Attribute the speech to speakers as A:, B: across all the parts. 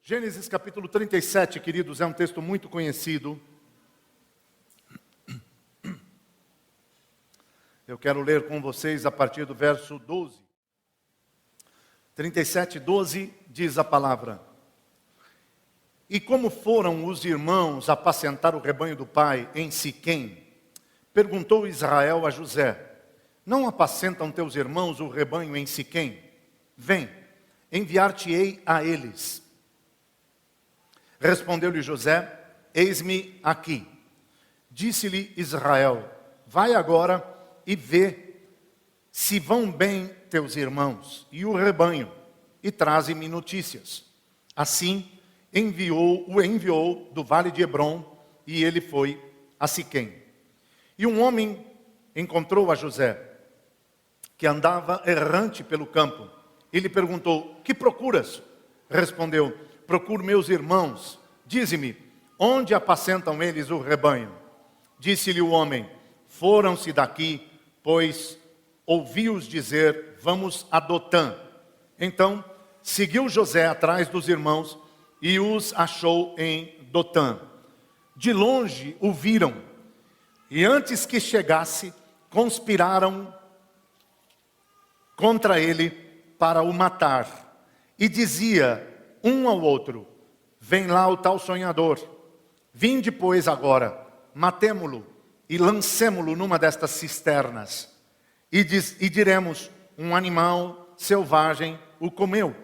A: Gênesis capítulo 37, queridos, é um texto muito conhecido. Eu quero ler com vocês a partir do verso 12. 37, 12 diz a palavra: E como foram os irmãos apacentar o rebanho do pai em Siquém, perguntou Israel a José: Não apacentam teus irmãos o rebanho em Siquém? Vem, enviar-te-ei a eles. Respondeu-lhe José: Eis-me aqui. Disse-lhe Israel: Vai agora e vê se vão bem teus irmãos e o rebanho, e traze-me notícias. Assim o enviou do vale de Hebrom, e ele foi a Siquém. E um homem encontrou a José, que andava errante pelo campo, e lhe perguntou: Que procuras? Respondeu: Procuro meus irmãos. Dize-me, onde apacentam eles o rebanho? Disse-lhe o homem: Foram-se daqui, pois ouvi-os dizer: Vamos a Dotã. Então seguiu José atrás dos irmãos e os achou em Dotã. De longe o viram, e antes que chegasse, conspiraram contra ele para o matar. E dizia um ao outro: Vem lá o tal sonhador. Vinde, pois, agora, matemo-lo e lancemo-lo numa destas cisternas. E diremos: um animal selvagem o comeu.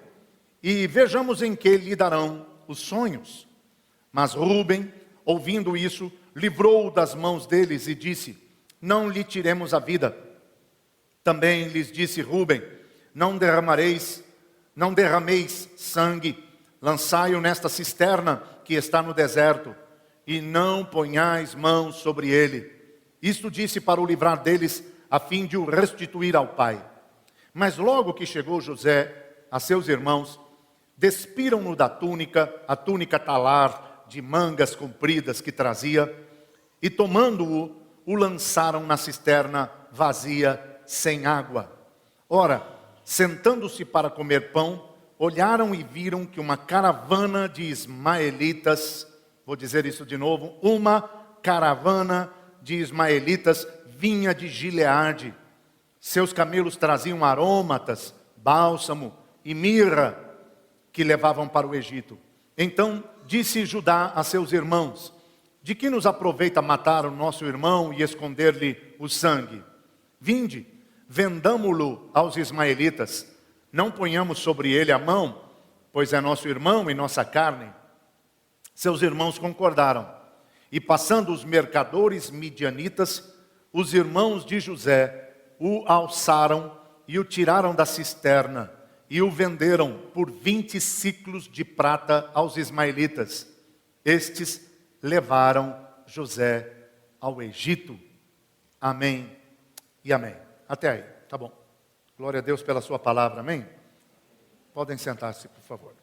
A: E vejamos em que lhe darão os sonhos. Mas Rúben, ouvindo isso, livrou-o das mãos deles e disse: Não lhe tiremos a vida. Também lhes disse Rúben: Não derrameis sangue, lançai-o nesta cisterna que está no deserto, e não ponhais mãos sobre ele. Isto disse para o livrar deles, a fim de o restituir ao pai. Mas logo que chegou José a seus irmãos, despiram-no da túnica, a túnica talar de mangas compridas que trazia, e tomando-o, o lançaram na cisterna vazia, sem água. Ora, sentando-se para comer pão, olharam e viram que uma caravana de ismaelitas, vou dizer isso de novo, uma caravana de ismaelitas vinha de Gileade. Seus camelos traziam aromatas, bálsamo e mirra, que levavam para o Egito. Então disse Judá a seus irmãos: De que nos aproveita matar o nosso irmão e esconder-lhe o sangue? Vinde, vendamo-lo aos ismaelitas, não ponhamos sobre ele a mão, pois é nosso irmão e nossa carne. Seus irmãos concordaram, e passando os mercadores midianitas, os irmãos de José o alçaram e o tiraram da cisterna, e o venderam por 20 siclos de prata aos ismaelitas. Estes levaram José ao Egito. Amém e amém. Até aí, tá bom. Glória a Deus pela sua palavra, amém? Podem sentar-se, por favor.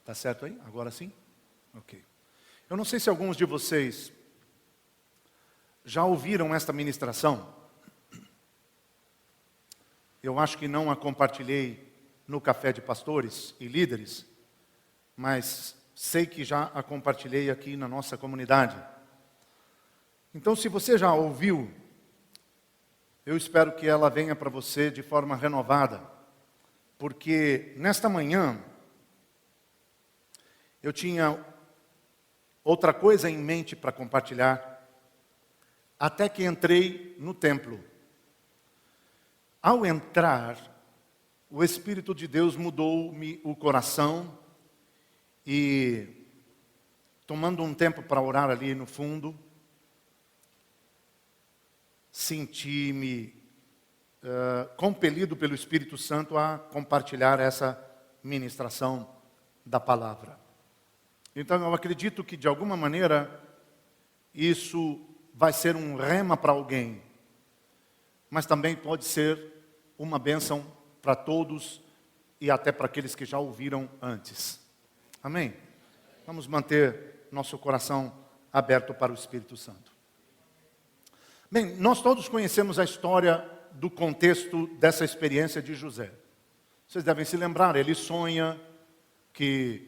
A: Tá certo aí? Agora sim? Ok. Eu não sei se alguns de vocês já ouviram esta ministração. Eu acho que não a compartilhei no Café de Pastores e Líderes, mas sei que já a compartilhei aqui na nossa comunidade. Então, se você já ouviu, eu espero que ela venha para você de forma renovada, porque nesta manhã eu tinha outra coisa em mente para compartilhar, até que entrei no templo. Ao entrar, o Espírito de Deus mudou-me o coração, e tomando um tempo para orar ali no fundo, senti-me compelido pelo Espírito Santo a compartilhar essa ministração da palavra. Então eu acredito que de alguma maneira isso vai ser um rema para alguém, mas também pode ser uma bênção para todos e até para aqueles que já ouviram antes. Amém? Vamos manter nosso coração aberto para o Espírito Santo. Bem, nós todos conhecemos a história do contexto dessa experiência de José. Vocês devem se lembrar, ele sonha que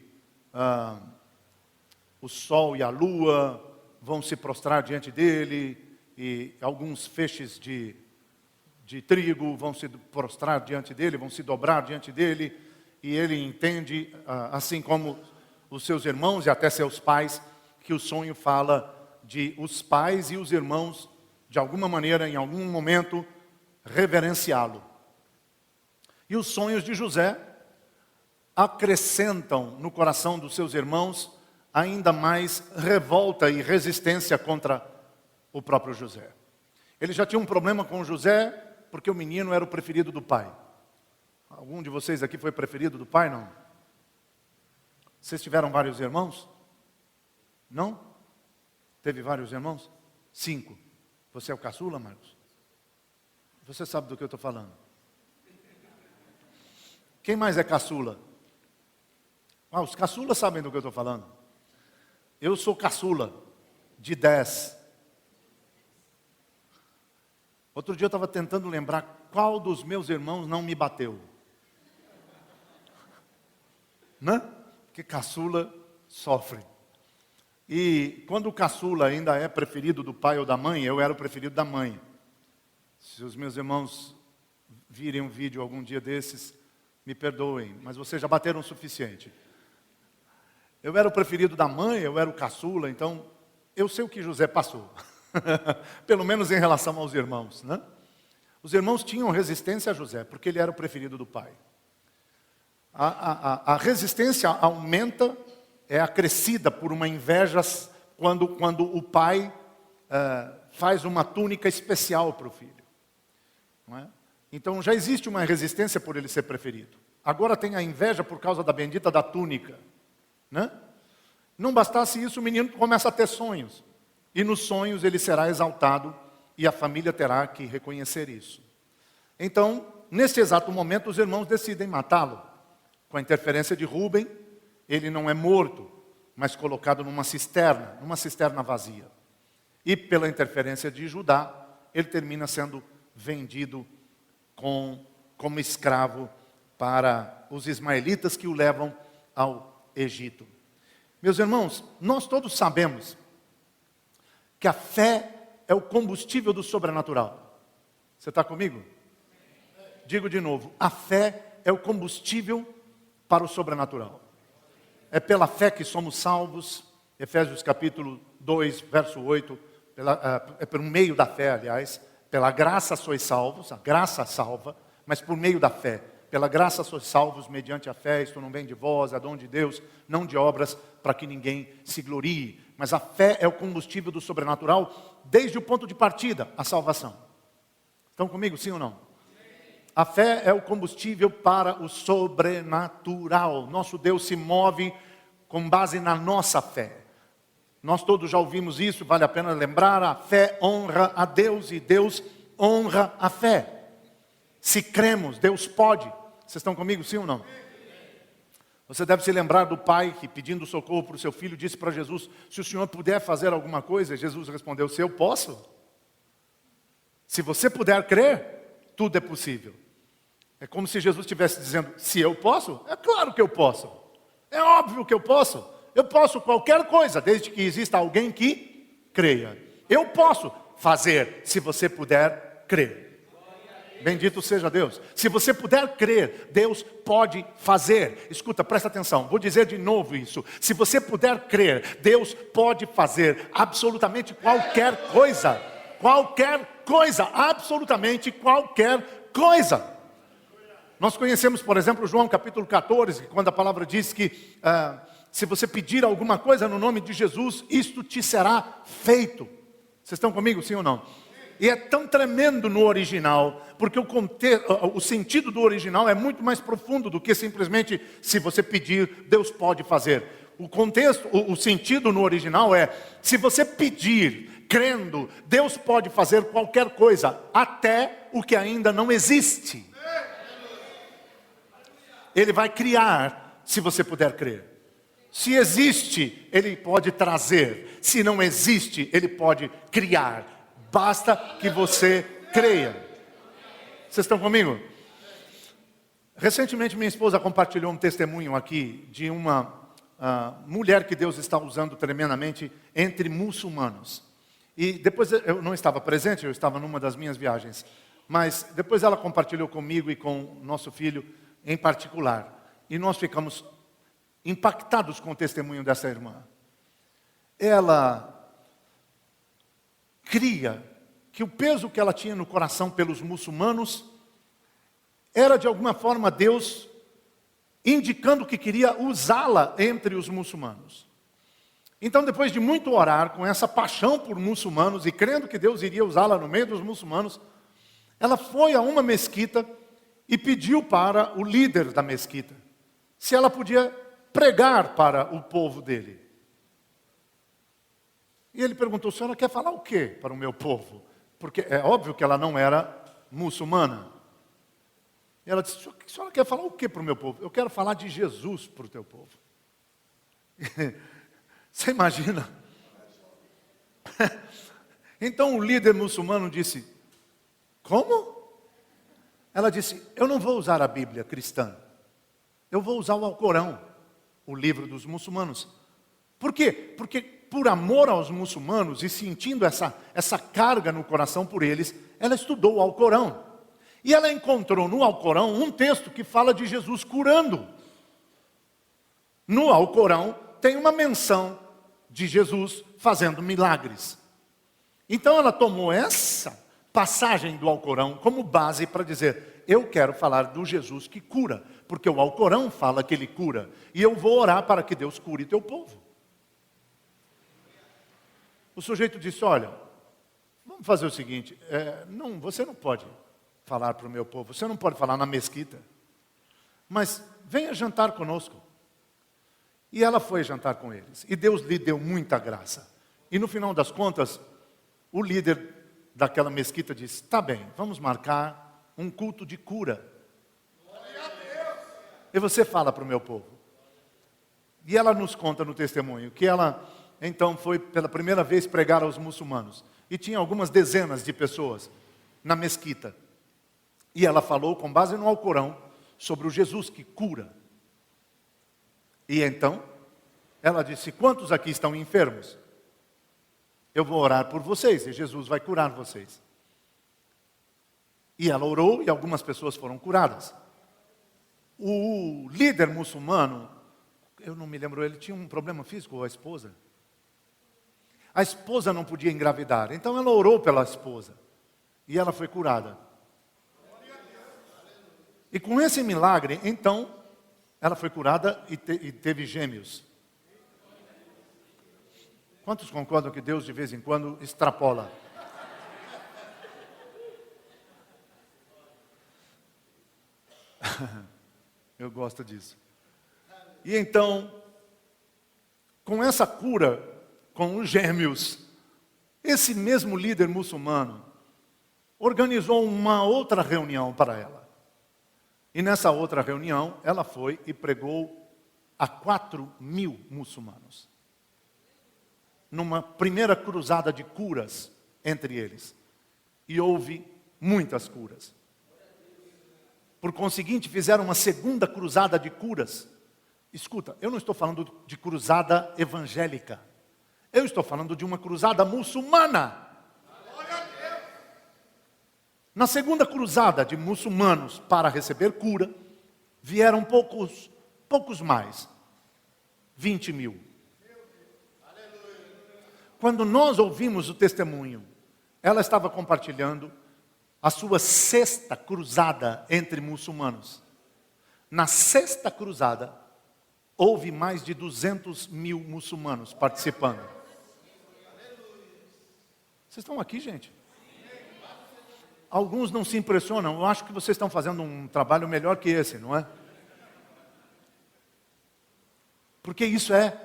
A: o sol e a lua vão se prostrar diante dele, e alguns feixes de trigo vão se prostrar diante dele, vão se dobrar diante dele, e ele entende, assim como os seus irmãos e até seus pais, que o sonho fala de os pais e os irmãos, de alguma maneira, em algum momento, reverenciá-lo. E os sonhos de José acrescentam no coração dos seus irmãos ainda mais revolta e resistência contra o próprio José. Ele já tinha um problema com José, porque o menino era o preferido do pai. Algum de vocês aqui foi preferido do pai, não? Vocês tiveram vários irmãos? Não? Teve vários irmãos? 5. Você é o caçula, Marcos? Você sabe do que eu estou falando. Quem mais é caçula? Os caçulas sabem do que eu estou falando. Eu sou caçula, de 10. Outro dia eu estava tentando lembrar qual dos meus irmãos não me bateu. Né? Porque caçula sofre. E quando o caçula ainda é preferido do pai ou da mãe, eu era o preferido da mãe. Se os meus irmãos virem um vídeo algum dia desses, me perdoem, mas vocês já bateram o suficiente. Eu era o preferido da mãe, eu era o caçula, então eu sei o que José passou. Pelo menos em relação aos irmãos, né? Os irmãos tinham resistência a José, porque ele era o preferido do pai. A resistência aumenta, é acrescida por uma inveja quando o pai faz uma túnica especial para o filho. Não é? Então já existe uma resistência por ele ser preferido. Agora tem a inveja por causa da bendita da túnica. Né? Não bastasse isso, o menino começa a ter sonhos. E nos sonhos ele será exaltado e a família terá que reconhecer isso. Então, nesse exato momento, os irmãos decidem matá-lo. Com a interferência de Rúben, ele não é morto, mas colocado numa cisterna vazia. E pela interferência de Judá, ele termina sendo vendido como escravo para os ismaelitas que o levam ao Egito. Meus irmãos, nós todos sabemos que a fé é o combustível do sobrenatural. Você está comigo? Digo de novo, a fé é o combustível para o sobrenatural. É pela fé que somos salvos. Efésios capítulo 2, verso 8, é por meio da fé, aliás, pela graça sois salvos, a graça salva, mas por meio da fé. Pela graça sois salvos mediante a fé, isto não vem de vós, é dom de Deus, não de obras, para que ninguém se glorie. Mas a fé é o combustível do sobrenatural, desde o ponto de partida, a salvação. Estão comigo, sim ou não? A fé é o combustível para o sobrenatural. Nosso Deus se move com base na nossa fé. Nós todos já ouvimos isso, vale a pena lembrar, a fé honra a Deus e Deus honra a fé. Se cremos, Deus pode. Vocês estão comigo, sim ou não? Você deve se lembrar do pai que, pedindo socorro para o seu filho, disse para Jesus: se o senhor puder fazer alguma coisa, Jesus respondeu: se eu posso. Se você puder crer, tudo é possível. É como se Jesus estivesse dizendo: se eu posso, é claro que eu posso. É óbvio que eu posso. Eu posso qualquer coisa, desde que exista alguém que creia. Eu posso fazer, se você puder crer. Bendito seja Deus. Se você puder crer, Deus pode fazer. Escuta, presta atenção, vou dizer de novo isso. Se você puder crer, Deus pode fazer absolutamente qualquer coisa. Qualquer coisa, absolutamente qualquer coisa. Nós conhecemos, por exemplo, João capítulo 14, quando a palavra diz que se você pedir alguma coisa no nome de Jesus, isto te será feito. Vocês estão comigo, sim ou não? E é tão tremendo no original, porque o sentido do original é muito mais profundo do que simplesmente, se você pedir, Deus pode fazer. O contexto, o sentido no original é, se você pedir, crendo, Deus pode fazer qualquer coisa, até o que ainda não existe. Ele vai criar, se você puder crer. Se existe, Ele pode trazer. Se não existe, Ele pode criar. Basta que você creia. Vocês estão comigo? Recentemente minha esposa compartilhou um testemunho aqui de uma mulher que Deus está usando tremendamente entre muçulmanos. E depois eu não estava presente, eu estava numa das minhas viagens. Mas depois ela compartilhou comigo e com o nosso filho em particular. E nós ficamos impactados com o testemunho dessa irmã. Ela cria que o peso que ela tinha no coração pelos muçulmanos era de alguma forma Deus indicando que queria usá-la entre os muçulmanos. Então, depois de muito orar com essa paixão por muçulmanos e crendo que Deus iria usá-la no meio dos muçulmanos, ela foi a uma mesquita e pediu para o líder da mesquita se ela podia pregar para o povo dele. E ele perguntou: a senhora quer falar o quê para o meu povo? Porque é óbvio que ela não era muçulmana. E ela disse: a senhora quer falar o quê para o meu povo? Eu quero falar de Jesus para o teu povo. Você imagina? Então o líder muçulmano disse: como? Ela disse: eu não vou usar a Bíblia cristã. Eu vou usar o Alcorão, o livro dos muçulmanos. Por quê? Porque por amor aos muçulmanos e sentindo essa carga no coração por eles, ela estudou o Alcorão. E ela encontrou no Alcorão um texto que fala de Jesus curando. No Alcorão tem uma menção de Jesus fazendo milagres. Então ela tomou essa passagem do Alcorão como base para dizer: eu quero falar do Jesus que cura, porque o Alcorão fala que Ele cura, e eu vou orar para que Deus cure teu povo. O sujeito disse: olha, vamos fazer o seguinte, você não pode falar para o meu povo, você não pode falar na mesquita, mas venha jantar conosco. E ela foi jantar com eles, e Deus lhe deu muita graça. E no final das contas, o líder daquela mesquita disse: tá bem, vamos marcar um culto de cura. E você fala para o meu povo. E ela nos conta no testemunho que ela então foi pela primeira vez pregar aos muçulmanos. E tinha algumas dezenas de pessoas na mesquita. E ela falou com base no Alcorão sobre o Jesus que cura. E então, ela disse: quantos aqui estão enfermos? Eu vou orar por vocês e Jesus vai curar vocês. E ela orou e algumas pessoas foram curadas. O líder muçulmano, eu não me lembro, ele tinha um problema físico, ou a esposa? A esposa não podia engravidar, então ela orou pela esposa. E ela foi curada. E com esse milagre, então, ela foi curada e teve gêmeos. Quantos concordam que Deus de vez em quando extrapola? Eu gosto disso. E então, com essa cura, com os gêmeos, esse mesmo líder muçulmano organizou uma outra reunião para ela. E nessa outra reunião, ela foi e pregou a 4.000 muçulmanos. Numa primeira cruzada de curas entre eles. E houve muitas curas. Por conseguinte, fizeram uma segunda cruzada de curas. Escuta, eu não estou falando de cruzada evangélica. Eu estou falando de uma cruzada muçulmana. Na segunda cruzada de muçulmanos para receber cura, vieram poucos mais. 20.000. Quando nós ouvimos o testemunho, ela estava compartilhando a sua sexta cruzada entre muçulmanos. Na sexta cruzada, houve mais de 200.000 muçulmanos participando. Vocês estão aqui, gente? alguns não se impressionam. Eu acho que vocês estão fazendo um trabalho melhor que esse, não é? Porque isso é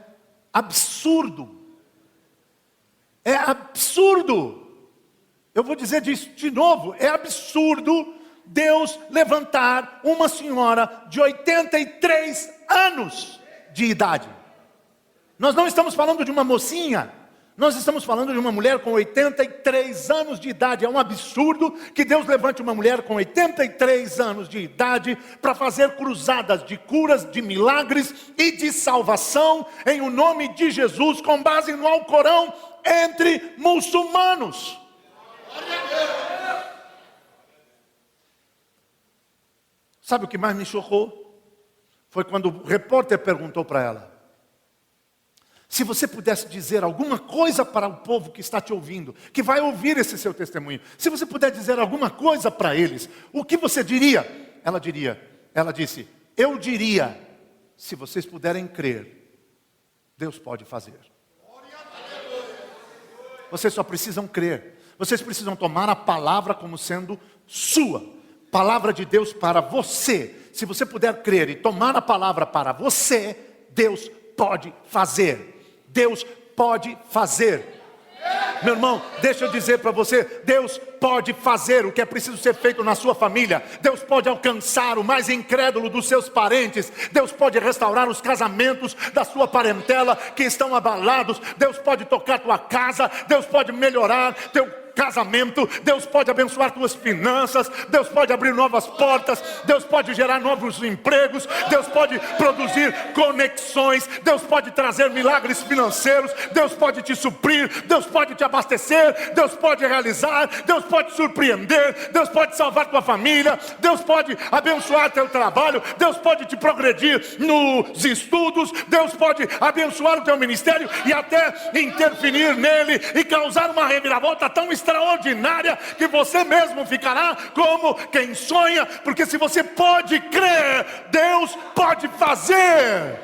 A: absurdo. É absurdo. Eu vou dizer disso de novo. É absurdo Deus levantar uma senhora de 83 anos de idade. Nós não estamos falando de uma mocinha. Nós estamos falando de uma mulher com 83 anos de idade. É um absurdo que Deus levante uma mulher com 83 anos de idade para fazer cruzadas de curas, de milagres e de salvação em o nome de Jesus, com base no Alcorão, entre muçulmanos. Sabe o que mais me chocou? Foi quando o repórter perguntou para ela: se você pudesse dizer alguma coisa para o povo que está te ouvindo, que vai ouvir esse seu testemunho, se você puder dizer alguma coisa para eles, o que você diria? Ela disse, eu diria, se vocês puderem crer, Deus pode fazer. Vocês só precisam crer. Vocês precisam tomar a palavra como sendo sua. Palavra de Deus para você. Se você puder crer e tomar a palavra para você, Deus pode fazer. Deus pode fazer. Meu irmão, deixa eu dizer para você, Deus pode fazer o que é preciso ser feito na sua família. Deus pode alcançar o mais incrédulo dos seus parentes. Deus pode restaurar os casamentos da sua parentela que estão abalados. Deus pode tocar tua casa. Deus pode melhorar teu casamento. Deus pode abençoar tuas finanças. Deus pode abrir novas portas. Deus pode gerar novos empregos. Deus pode produzir conexões. Deus pode trazer milagres financeiros. Deus pode te suprir. Deus pode te abastecer. Deus pode realizar. Deus pode surpreender. Deus pode salvar tua família. Deus pode abençoar teu trabalho. Deus pode te progredir nos estudos. Deus pode abençoar o teu ministério e até interferir nele e causar uma reviravolta tão extraordinária que você mesmo ficará como quem sonha, porque se você pode crer, Deus pode fazer.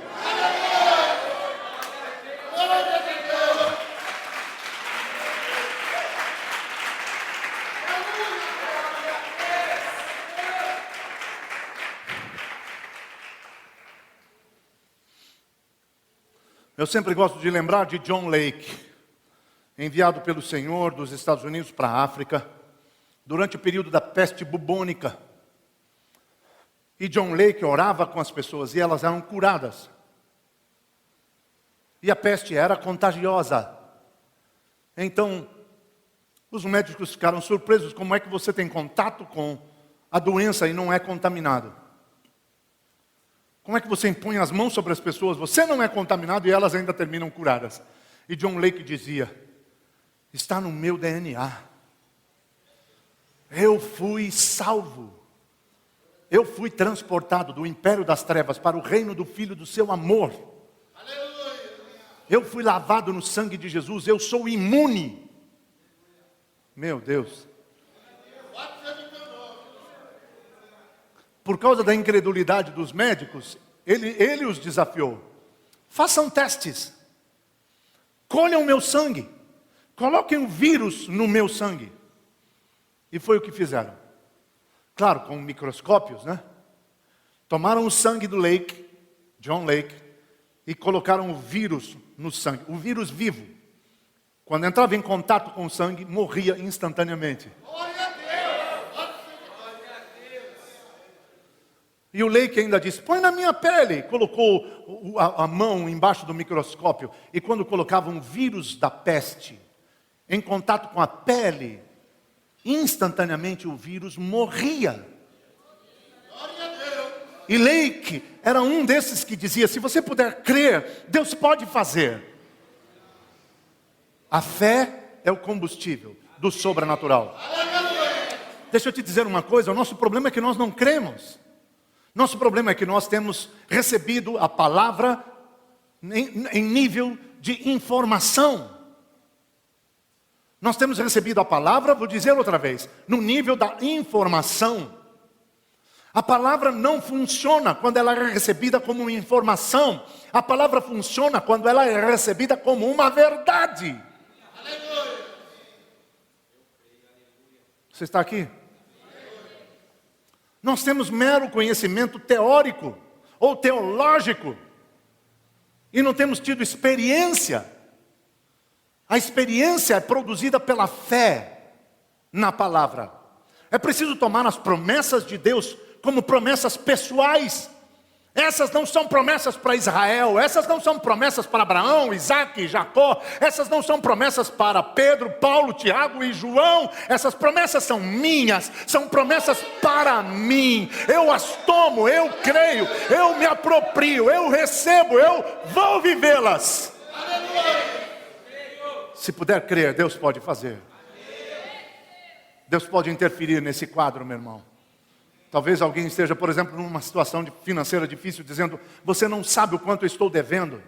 A: Eu sempre gosto de lembrar de John Lake, enviado pelo Senhor dos Estados Unidos para a África, durante o período da peste bubônica. E John Lake orava com as pessoas e elas eram curadas. E a peste era contagiosa. Então, os médicos ficaram surpresos, como é que você tem contato com a doença e não é contaminado? Como é que você impõe as mãos sobre as pessoas, você não é contaminado e elas ainda terminam curadas? E John Lake dizia, está no meu DNA. Eu fui salvo. Eu fui transportado do império das trevas para o reino do Filho do seu amor. Eu fui lavado no sangue de Jesus. Eu sou imune. Meu Deus. Por causa da incredulidade dos médicos, ele os desafiou. Façam testes. Colham meu sangue. Coloquem o vírus no meu sangue. E foi o que fizeram. Claro, com microscópios, né? Tomaram o sangue do Lake, John Lake, e colocaram o vírus no sangue. O vírus vivo. Quando entrava em contato com o sangue, morria instantaneamente. E o Lake ainda disse, põe na minha pele. Colocou a mão embaixo do microscópio. E quando colocava um vírus da peste em contato com a pele, instantaneamente o vírus morria. E Lake era um desses que dizia, se você puder crer, Deus pode fazer. A fé é o combustível do sobrenatural. Deixa eu te dizer uma coisa, o nosso problema é que nós não cremos. Nosso problema é que nós temos recebido a palavra em nível de informação. Nós temos recebido a palavra, vou dizer outra vez, no nível da informação. A palavra não funciona quando ela é recebida como informação. A palavra funciona quando ela é recebida como uma verdade. Você está aqui? Nós temos mero conhecimento teórico ou teológico e não temos tido experiência. A experiência é produzida pela fé na palavra. É preciso tomar as promessas de Deus como promessas pessoais. Essas não são promessas para Israel, essas não são promessas para Abraão, Isaac, Jacó, essas não são promessas para Pedro, Paulo, Tiago e João. Essas promessas são minhas, são promessas para mim. Eu as tomo, eu creio, eu me aproprio, eu recebo, eu vou vivê-las. Se puder crer, Deus pode fazer. Deus pode interferir nesse quadro, meu irmão. Talvez alguém esteja, por exemplo, numa situação financeira difícil, dizendo: você não sabe o quanto eu estou devendo.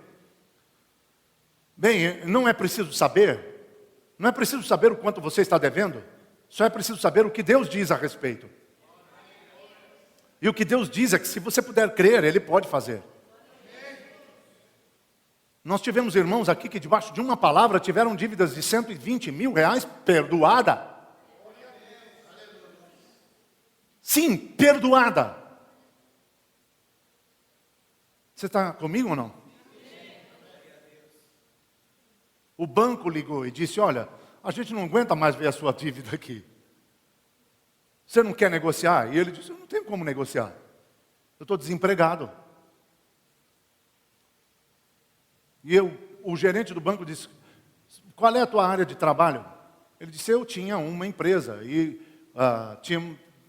A: Bem, não é preciso saber. Não é preciso saber o quanto você está devendo. Só é preciso saber o que Deus diz a respeito. E o que Deus diz é que se você puder crer, Ele pode fazer. Nós tivemos irmãos aqui que debaixo de uma palavra tiveram dívidas de 120 mil reais perdoada. Sim, perdoada. Você está comigo ou não? O banco ligou e disse: olha, a gente não aguenta mais ver a sua dívida aqui. Você não quer negociar? E ele disse: eu não tenho como negociar. Eu estou desempregado. E o gerente do banco disse: qual é a tua área de trabalho? Ele disse: eu tinha uma empresa e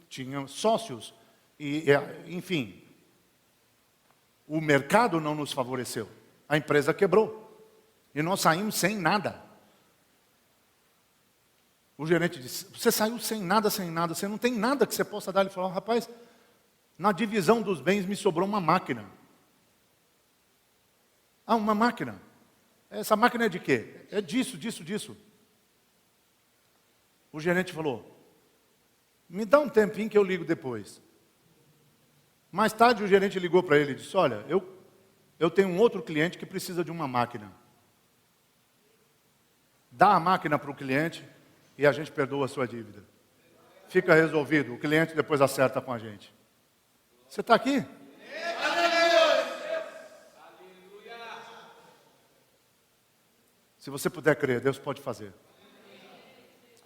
A: tinha sócios, enfim, o mercado não nos favoreceu, a empresa quebrou, e nós saímos sem nada. O gerente disse: você saiu sem nada, você não tem nada que você possa dar? Ele falou: rapaz, na divisão dos bens me sobrou uma máquina. Ah, uma máquina? Essa máquina é de quê? É disso. O gerente falou: me dá um tempinho que eu ligo depois. Mais tarde o gerente ligou para ele e disse: olha, eu tenho um outro cliente que precisa de uma máquina. Dá a máquina para o cliente e a gente perdoa a sua dívida. Fica resolvido, o cliente depois acerta com a gente. Você está aqui? Se você puder crer, Deus pode fazer.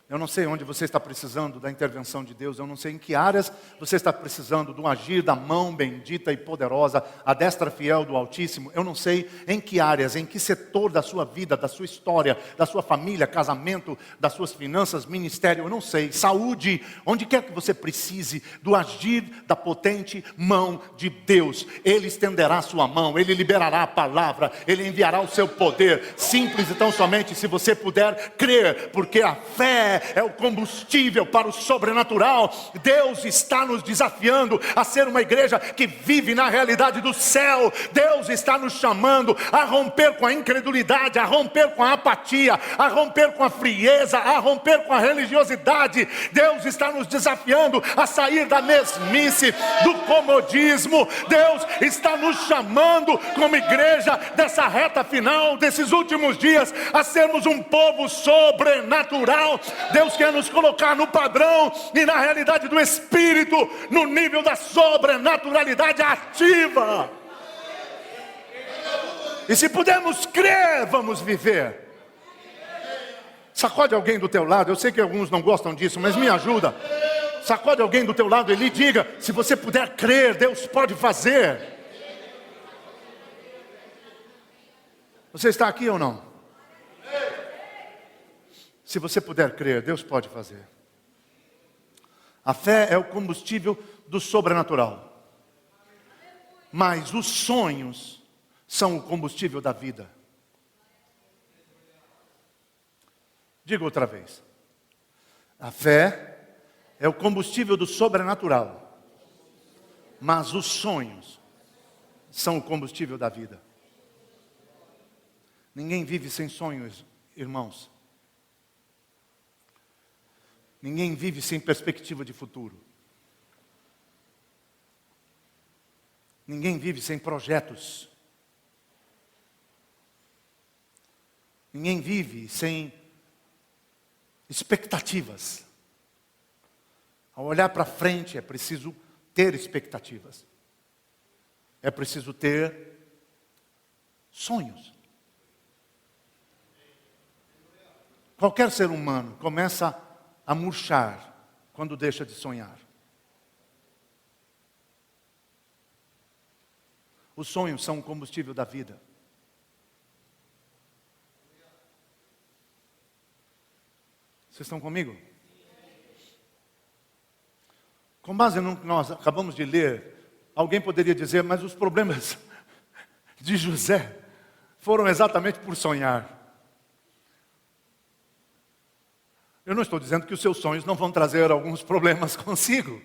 A: Eu não sei onde você está precisando da intervenção de Deus. Eu não sei em que áreas você está precisando do agir da mão bendita e poderosa, a destra fiel do Altíssimo. Eu não sei em que áreas, em que setor da sua vida, da sua história, da sua família, casamento, das suas finanças, ministério. Eu não sei. Saúde, onde quer que você precise do agir da potente mão de Deus. Ele estenderá a sua mão, Ele liberará a palavra, Ele enviará o seu poder. Simples e tão somente se você puder crer, porque a fé é o combustível para o sobrenatural. Deus está nos desafiando a ser uma igreja que vive na realidade do céu. Deus está nos chamando a romper com a incredulidade, a romper com a apatia, a romper com a frieza, a romper com a religiosidade. Deus está nos desafiando a sair da mesmice, do comodismo. Deus está nos chamando como igreja dessa reta final, desses últimos dias, a sermos um povo sobrenatural. Deus quer nos colocar no padrão e na realidade do Espírito, no nível da sobrenaturalidade ativa. E se pudermos crer, vamos viver. Sacode alguém do teu lado. Eu sei que alguns não gostam disso, mas me ajuda. Sacode alguém do teu lado e lhe diga: se você puder crer, Deus pode fazer. Você está aqui ou não? Se você puder crer, Deus pode fazer. A fé é o combustível do sobrenatural. Mas os sonhos são o combustível da vida. Diga outra vez. A fé é o combustível do sobrenatural. Mas os sonhos são o combustível da vida. Ninguém vive sem sonhos, irmãos. Ninguém vive sem perspectiva de futuro. Ninguém vive sem projetos. Ninguém vive sem expectativas. Ao olhar para frente é preciso ter expectativas. É preciso ter sonhos. Qualquer ser humano começa a murchar quando deixa de sonhar. Os sonhos são o combustível da vida. Vocês estão comigo? Com base no que nós acabamos de ler, alguém poderia dizer, mas os problemas de José foram exatamente por sonhar. Eu não estou dizendo que os seus sonhos não vão trazer alguns problemas consigo.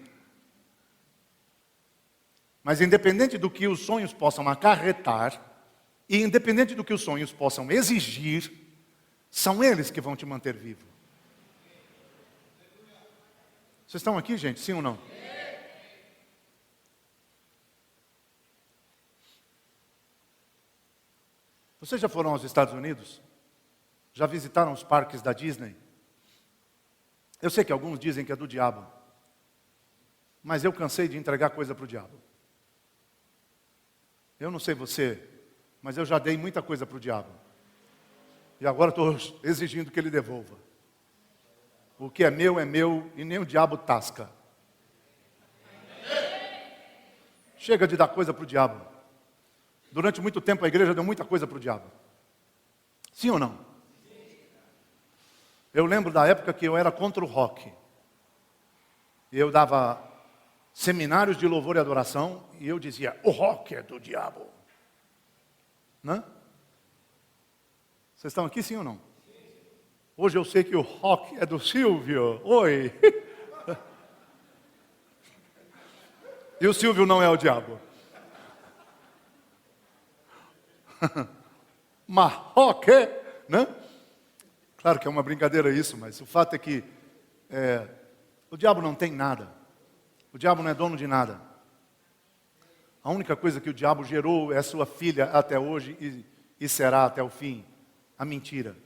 A: Mas independente do que os sonhos possam acarretar, e independente do que os sonhos possam exigir, são eles que vão te manter vivo. Vocês estão aqui, gente? Sim ou não? Vocês já foram aos Estados Unidos? Já visitaram os parques da Disney? Eu sei que alguns dizem que é do diabo. Mas eu cansei de entregar coisa para o diabo. Eu não sei você, mas eu já dei muita coisa para o diabo. E agora estou exigindo que ele devolva. O que é meu e nem o diabo tasca. Chega de dar coisa para o diabo. Durante muito tempo a igreja deu muita coisa para o diabo. Sim ou não? Eu lembro da época que eu era contra o rock. Eu dava seminários de louvor e adoração e eu dizia, o rock é do diabo. Né? Vocês estão aqui, sim ou não? Hoje eu sei que o rock é do Silvio. Oi! E o Silvio não é o diabo. Mas rock é, né? Claro que é uma brincadeira isso, mas o fato é que o diabo não tem nada. O diabo não é dono de nada. A única coisa que o diabo gerou é sua filha até hoje e será até o fim. A mentira.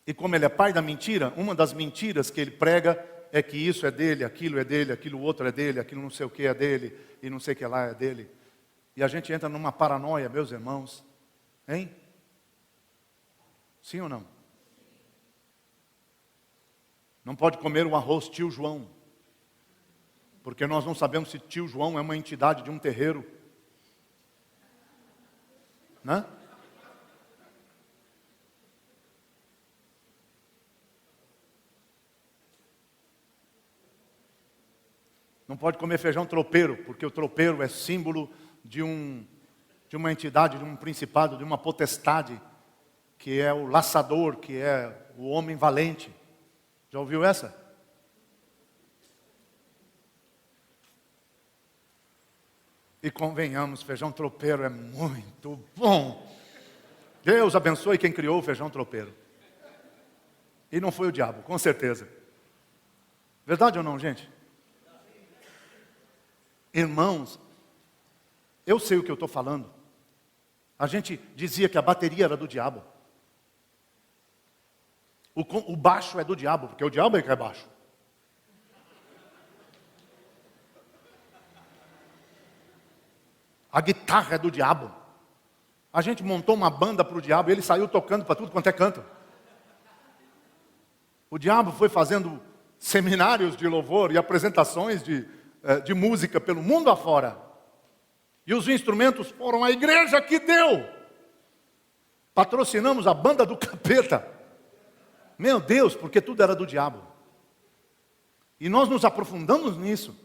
A: E como ele é pai da mentira, uma das mentiras que ele prega é que isso é dele, aquilo outro é dele, aquilo não sei o que é dele, e não sei o que lá é dele. E a gente entra numa paranoia, meus irmãos. Hein? Sim ou não? Não pode comer o arroz tio João. Porque nós não sabemos se tio João é uma entidade de um terreiro. Né? Não pode comer feijão tropeiro, porque o tropeiro é símbolo de uma entidade, de um principado, de uma potestade, que é o laçador, que é o homem valente. Já ouviu essa? E convenhamos, feijão tropeiro é muito bom. Deus abençoe quem criou o feijão tropeiro. E não foi o diabo, com certeza. Verdade ou não, gente? Irmãos, eu sei o que eu estou falando. A gente dizia que a bateria era do diabo. O baixo é do diabo, porque o diabo é que é baixo. A guitarra é do diabo. A gente montou uma banda para o diabo e ele saiu tocando para tudo quanto é canto. O diabo foi fazendo seminários de louvor e apresentações de música pelo mundo afora. E os instrumentos foram a igreja que deu. Patrocinamos a banda do capeta. Meu Deus, porque tudo era do diabo. E nós nos aprofundamos nisso.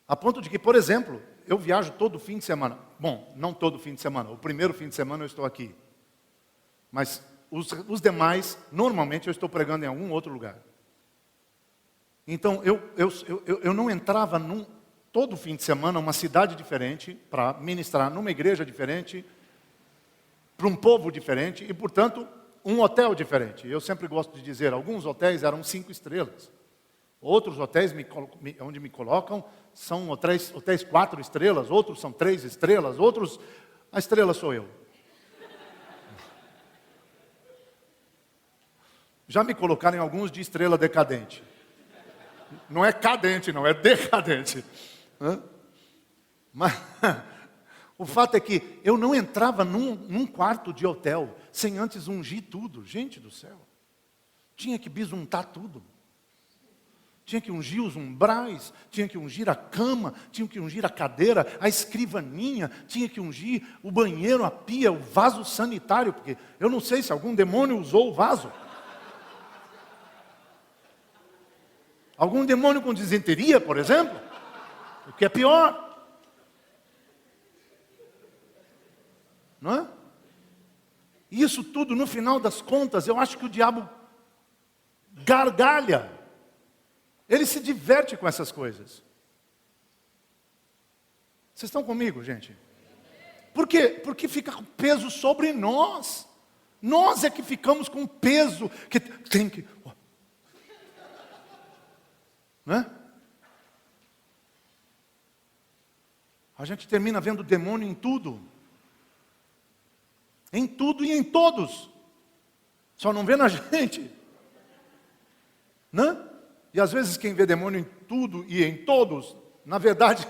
A: A ponto de que, por exemplo, eu viajo todo fim de semana. Bom, não todo fim de semana. O primeiro fim de semana eu estou aqui. Mas os demais, normalmente eu estou pregando em algum outro lugar. Então, eu não entrava todo fim de semana numa cidade diferente para ministrar numa igreja diferente, para um povo diferente e, portanto, um hotel diferente. Eu sempre gosto de dizer, alguns hotéis eram 5 estrelas. Outros hotéis onde me colocam são hotéis 4 estrelas, outros são 3 estrelas, outros... A estrela sou eu. Já me colocaram em alguns de estrela decadente. Não é cadente, não, é decadente. Mas o fato é que eu não entrava num quarto de hotel sem antes ungir tudo. Gente do céu. Tinha que bisuntar tudo. Tinha que ungir os umbrais, tinha que ungir a cama, tinha que ungir a cadeira, a escrivaninha, tinha que ungir o banheiro, a pia, o vaso sanitário, porque eu não sei se algum demônio usou o vaso. Algum demônio com disenteria, por exemplo, o que é pior. Não é? E isso tudo, no final das contas, eu acho que o diabo gargalha. Ele se diverte com essas coisas. Vocês estão comigo, gente? Por quê? Porque fica com peso sobre nós. Nós é que ficamos com peso que tem que... Né? A gente termina vendo demônio em tudo. Em tudo e em todos. Só não vê na gente. Né? E às vezes quem vê demônio em tudo e em todos, na verdade,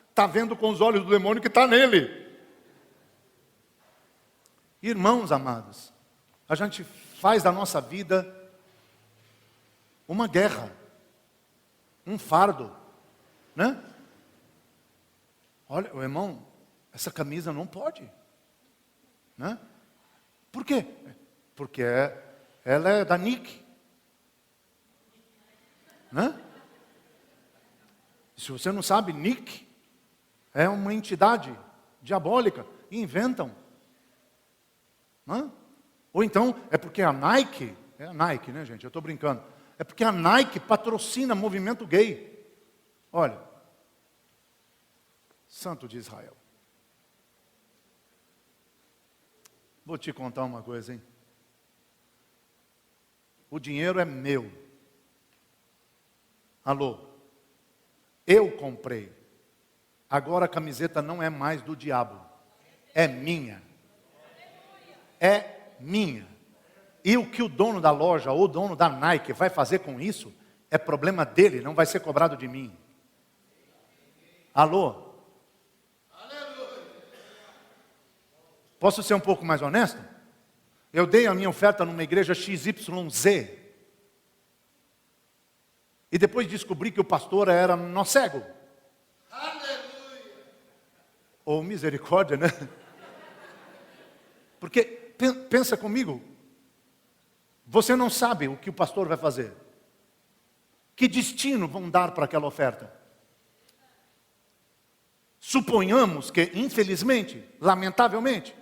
A: está vendo com os olhos do demônio que está nele. Irmãos amados, a gente faz da nossa vida uma guerra, um fardo, né? Olha, irmão, essa camisa não pode, né? Por quê? Porque ela é da Nick. Né? Se você não sabe, Nick é uma entidade diabólica. E inventam. Né? Ou então, é porque a Nike, é a Nike, né, gente? Eu estou brincando. É porque a Nike patrocina movimento gay. Olha, Santo de Israel. Vou te contar uma coisa, hein? O dinheiro é meu. Alô? Eu comprei. Agora a camiseta não é mais do diabo. É minha. É minha. E o que o dono da loja ou o dono da Nike vai fazer com isso é problema dele, não vai ser cobrado de mim. Alô? Posso ser um pouco mais honesto? Eu dei a minha oferta numa igreja XYZ. E depois descobri que o pastor era nó cego. Aleluia! Ou misericórdia, né? Porque, pensa comigo, você não sabe o que o pastor vai fazer. Que destino vão dar para aquela oferta? Suponhamos que, infelizmente, lamentavelmente,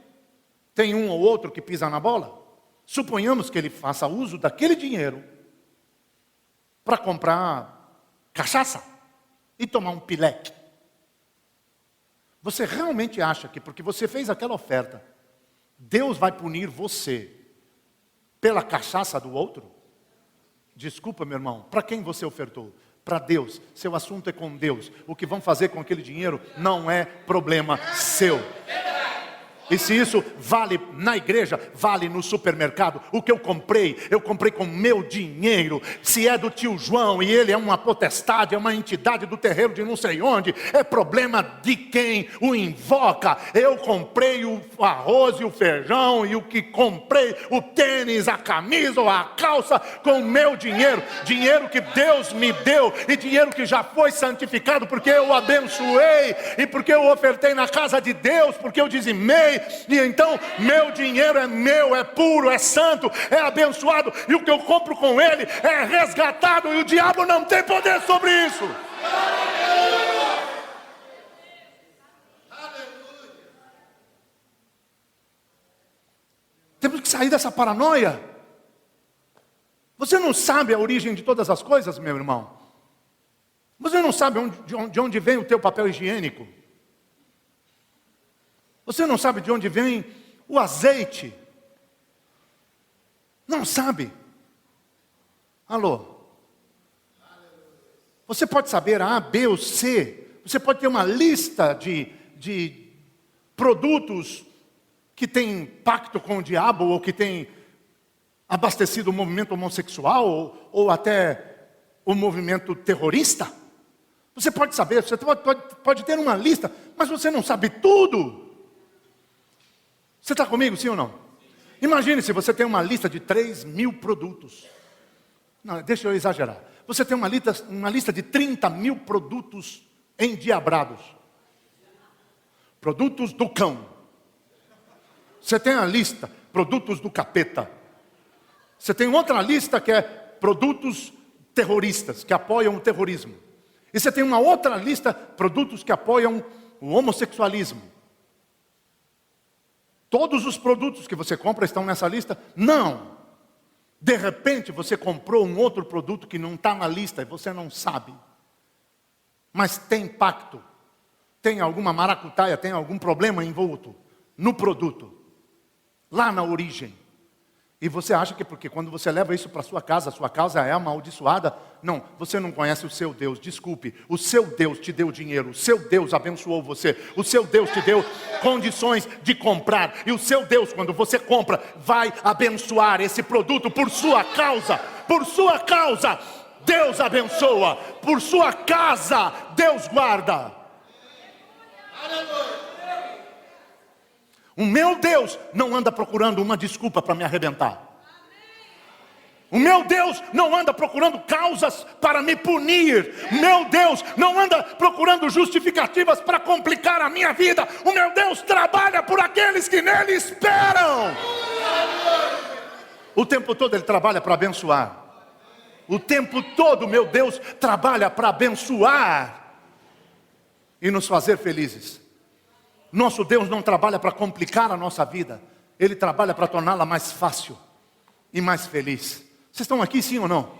A: tem um ou outro que pisa na bola. Suponhamos que ele faça uso daquele dinheiro para comprar cachaça e tomar um pileque. Você realmente acha que porque você fez aquela oferta, Deus vai punir você pela cachaça do outro? Desculpa, meu irmão, para quem você ofertou? Para Deus. Seu assunto é com Deus. O que vão fazer com aquele dinheiro não é problema seu. E se isso vale na igreja, vale no supermercado. O que eu comprei com meu dinheiro. Se é do tio João e ele é uma potestade, é uma entidade do terreiro de não sei onde, é problema de quem o invoca. Eu comprei o arroz e o feijão e o que comprei, o tênis, a camisa ou a calça com meu dinheiro. Dinheiro que Deus me deu e dinheiro que já foi santificado porque eu o abençoei e porque eu ofertei na casa de Deus, porque eu dizimei. E então meu dinheiro é meu, é puro, é santo, é abençoado, e o que eu compro com ele é resgatado, e o diabo não tem poder sobre isso. Temos que sair dessa paranoia. Você não sabe a origem de todas as coisas, meu irmão. Você não sabe de onde vem o teu papel higiênico. Você não sabe de onde vem o azeite. Não sabe. Alô? Você pode saber A, B ou C. Você pode ter uma lista de produtos que têm pacto com o diabo ou que têm abastecido o movimento homossexual ou até o movimento terrorista? Você pode saber, você pode ter uma lista, mas você não sabe tudo. Você está comigo, sim ou não? Imagine se você tem uma lista de 3.000 produtos. Não, deixa eu exagerar. Você tem uma lista de 30.000 produtos endiabrados. Produtos do cão. Você tem a lista, produtos do capeta. Você tem outra lista que é produtos terroristas, que apoiam o terrorismo. E você tem uma outra lista, produtos que apoiam o homossexualismo. Todos os produtos que você compra estão nessa lista? Não. De repente você comprou um outro produto que não está na lista e você não sabe. Mas tem impacto. Tem alguma maracutaia, tem algum problema envolto no produto. Lá na origem. E você acha que porque quando você leva isso para a sua casa é amaldiçoada? Não, você não conhece o seu Deus, desculpe. O seu Deus te deu dinheiro, o seu Deus abençoou você. O seu Deus te deu condições de comprar. E o seu Deus, quando você compra, vai abençoar esse produto por sua causa. Por sua causa, Deus abençoa. Por sua casa, Deus guarda. O meu Deus não anda procurando uma desculpa para me arrebentar. O meu Deus não anda procurando causas para me punir. Meu Deus não anda procurando justificativas para complicar a minha vida. O meu Deus trabalha por aqueles que nele esperam. O tempo todo Ele trabalha para abençoar. O tempo todo meu Deus trabalha para abençoar e nos fazer felizes. Nosso Deus não trabalha para complicar a nossa vida. Ele trabalha para torná-la mais fácil e mais feliz. Vocês estão aqui, sim ou não?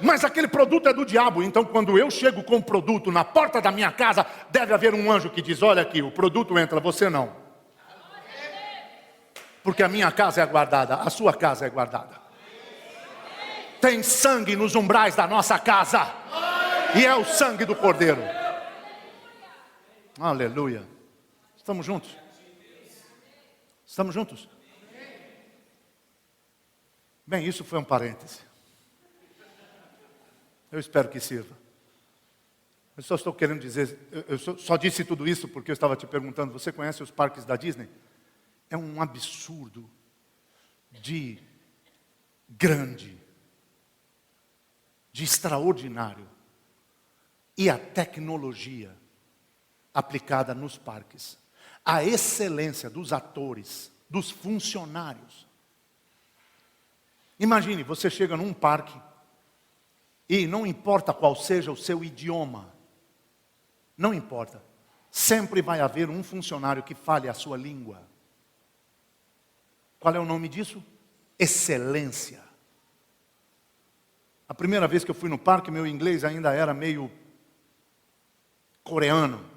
A: Mas aquele produto é do diabo. Então quando eu chego com o produto na porta da minha casa, deve haver um anjo que diz: olha aqui, o produto entra, você não. Porque a minha casa é guardada, a sua casa é guardada. Tem sangue nos umbrais da nossa casa. E é o sangue do Cordeiro. Aleluia. Estamos juntos? Estamos juntos? Bem, isso foi um parêntese. Eu espero que sirva. Eu só estou querendo dizer, eu só disse tudo isso porque eu estava te perguntando, você conhece os parques da Disney? É um absurdo de grande, de extraordinário. E a tecnologia aplicada nos parques. A excelência dos atores, dos funcionários. Imagine, você chega num parque e não importa qual seja o seu idioma, não importa, sempre vai haver um funcionário que fale a sua língua. Qual é o nome disso? Excelência. A primeira vez que eu fui no parque, meu inglês ainda era meio coreano.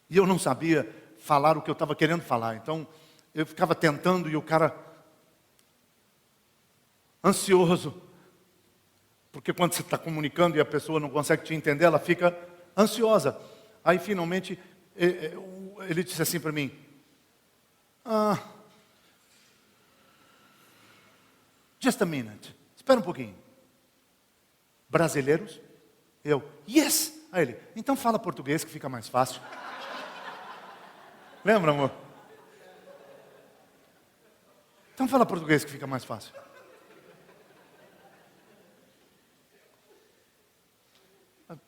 A: E eu não sabia falar o que eu estava querendo falar. Então, eu ficava tentando e o cara ansioso. Porque quando você está comunicando e a pessoa não consegue te entender, ela fica ansiosa. Aí, finalmente, ele disse assim para mim: just a minute. Espera um pouquinho. Brasileiros? Eu, yes. Aí ele, então fala português que fica mais fácil. Lembra, amor? Então fala português que fica mais fácil.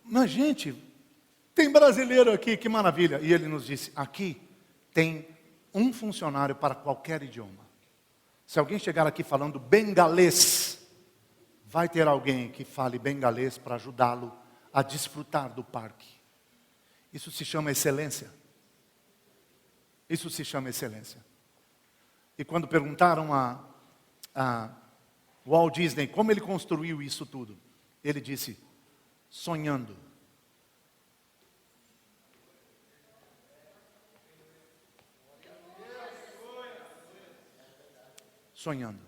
A: Mas gente, tem brasileiro aqui, que maravilha. E ele nos disse, aqui tem um funcionário para qualquer idioma. Se alguém chegar aqui falando bengalês, vai ter alguém que fale bengalês para ajudá-lo a desfrutar do parque. Isso se chama excelência. Isso se chama excelência. E quando perguntaram a Walt Disney como ele construiu isso tudo, ele disse, sonhando. Sonhando.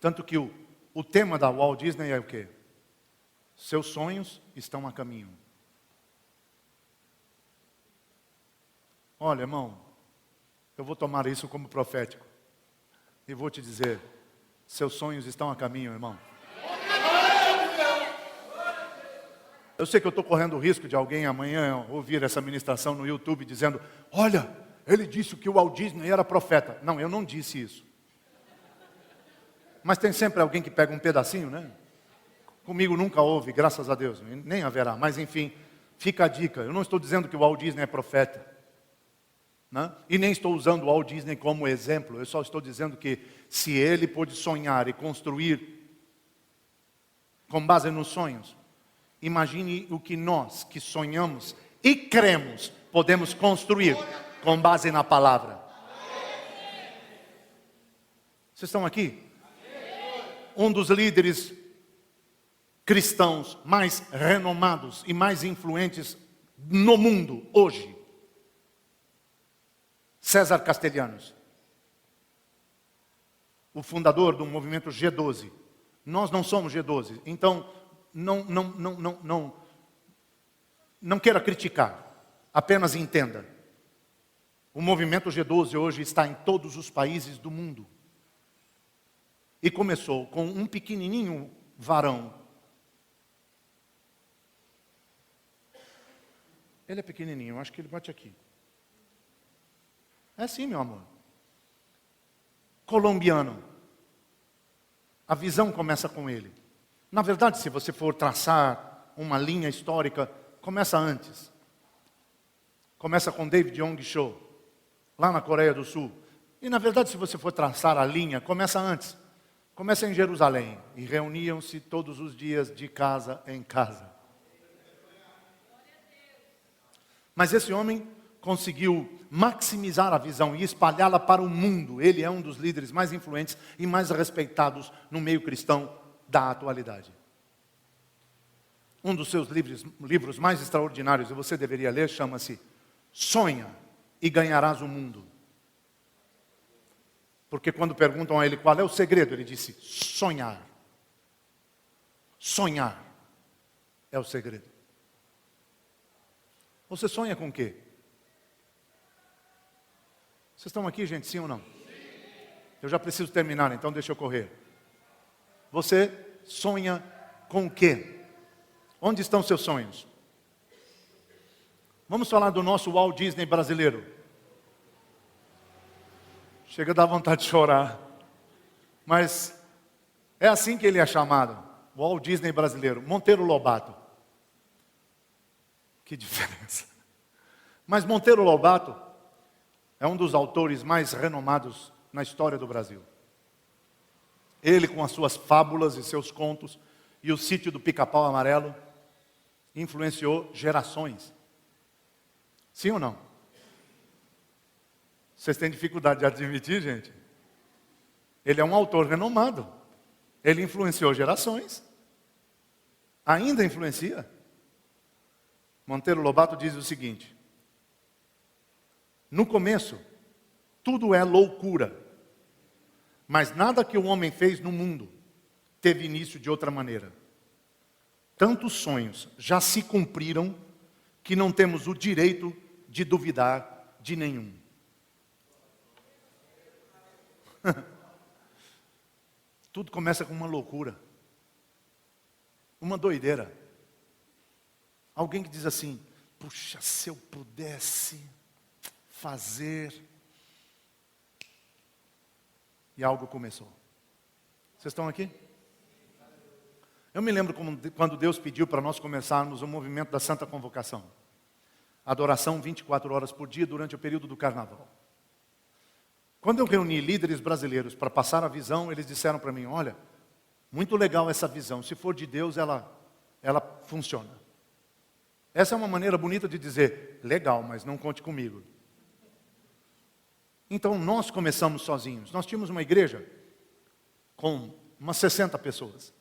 A: Tanto que o tema da Walt Disney é o quê? Seus sonhos estão a caminho. Olha, irmão, eu vou tomar isso como profético. E vou te dizer, Seus sonhos estão a caminho, irmão. Eu sei que eu estou correndo o risco de alguém amanhã ouvir essa ministração no YouTube dizendo: olha, ele disse que o Walt Disney era profeta. Não, eu não disse isso. Mas tem sempre alguém que pega um pedacinho, né? Comigo nunca houve, graças a Deus, nem haverá. Mas enfim, fica a dica. Eu não estou dizendo que o Walt Disney é profeta, né? E nem estou usando o Walt Disney como exemplo. Eu só estou dizendo que se ele pôde sonhar e construir com base nos sonhos, imagine o que nós, que sonhamos e cremos, podemos construir com base na palavra. Vocês estão aqui? Um dos líderes cristãos mais renomados e mais influentes no mundo hoje, César Castellanos, o fundador do movimento G12. Nós não somos G12, então não queira criticar, apenas entenda. O movimento G12 hoje está em todos os países do mundo. E começou com um pequenininho varão. Ele é pequenininho, acho que ele bate aqui. É sim, meu amor. Colombiano. A visão começa com ele. Na verdade, se você for traçar uma linha histórica, começa antes. Começa com David Yong Cho, lá na Coreia do Sul. E na verdade, se você for traçar a linha, começa antes. Começa em Jerusalém. E reuniam-se todos os dias de casa em casa. Mas esse homem conseguiu maximizar a visão e espalhá-la para o mundo. Ele é um dos líderes mais influentes e mais respeitados no meio cristão da atualidade. Um dos seus livros mais extraordinários, e você deveria ler, chama-se Sonha e Ganharás o Mundo. Porque quando perguntam a ele qual é o segredo, ele disse: sonhar. Sonhar é o segredo. Você sonha com o quê? Vocês estão aqui, gente, sim ou não? Eu já preciso terminar, então deixa eu correr. Você sonha com o quê? Onde estão seus sonhos? Vamos falar do nosso Walt Disney brasileiro. Chega a dar vontade de chorar. Mas é assim que ele é chamado. Walt Disney brasileiro. Monteiro Lobato. Que diferença. Mas Monteiro Lobato é um dos autores mais renomados na história do Brasil. Ele, com as suas fábulas e seus contos, e o Sítio do Pica-Pau Amarelo, influenciou gerações. Sim ou não? Vocês têm dificuldade de admitir, gente? Ele é um autor renomado. Ele influenciou gerações. Ainda influencia. Monteiro Lobato diz o seguinte: no começo, tudo é loucura. Mas nada que o homem fez no mundo teve início de outra maneira. Tantos sonhos já se cumpriram que não temos o direito de duvidar de nenhum. Tudo começa com uma loucura, uma doideira. Alguém que diz assim: puxa, se eu pudesse fazer. E algo começou. Vocês estão aqui? Eu me lembro quando Deus pediu para nós começarmos o movimento da Santa Convocação. Adoração 24 horas por dia durante o período do Carnaval. Quando eu reuni líderes brasileiros para passar a visão, eles disseram para mim: olha, muito legal essa visão, se for de Deus ela funciona. Essa é uma maneira bonita de dizer: legal, mas não conte comigo. Então nós começamos sozinhos. Nós tínhamos uma igreja com umas 60 pessoas.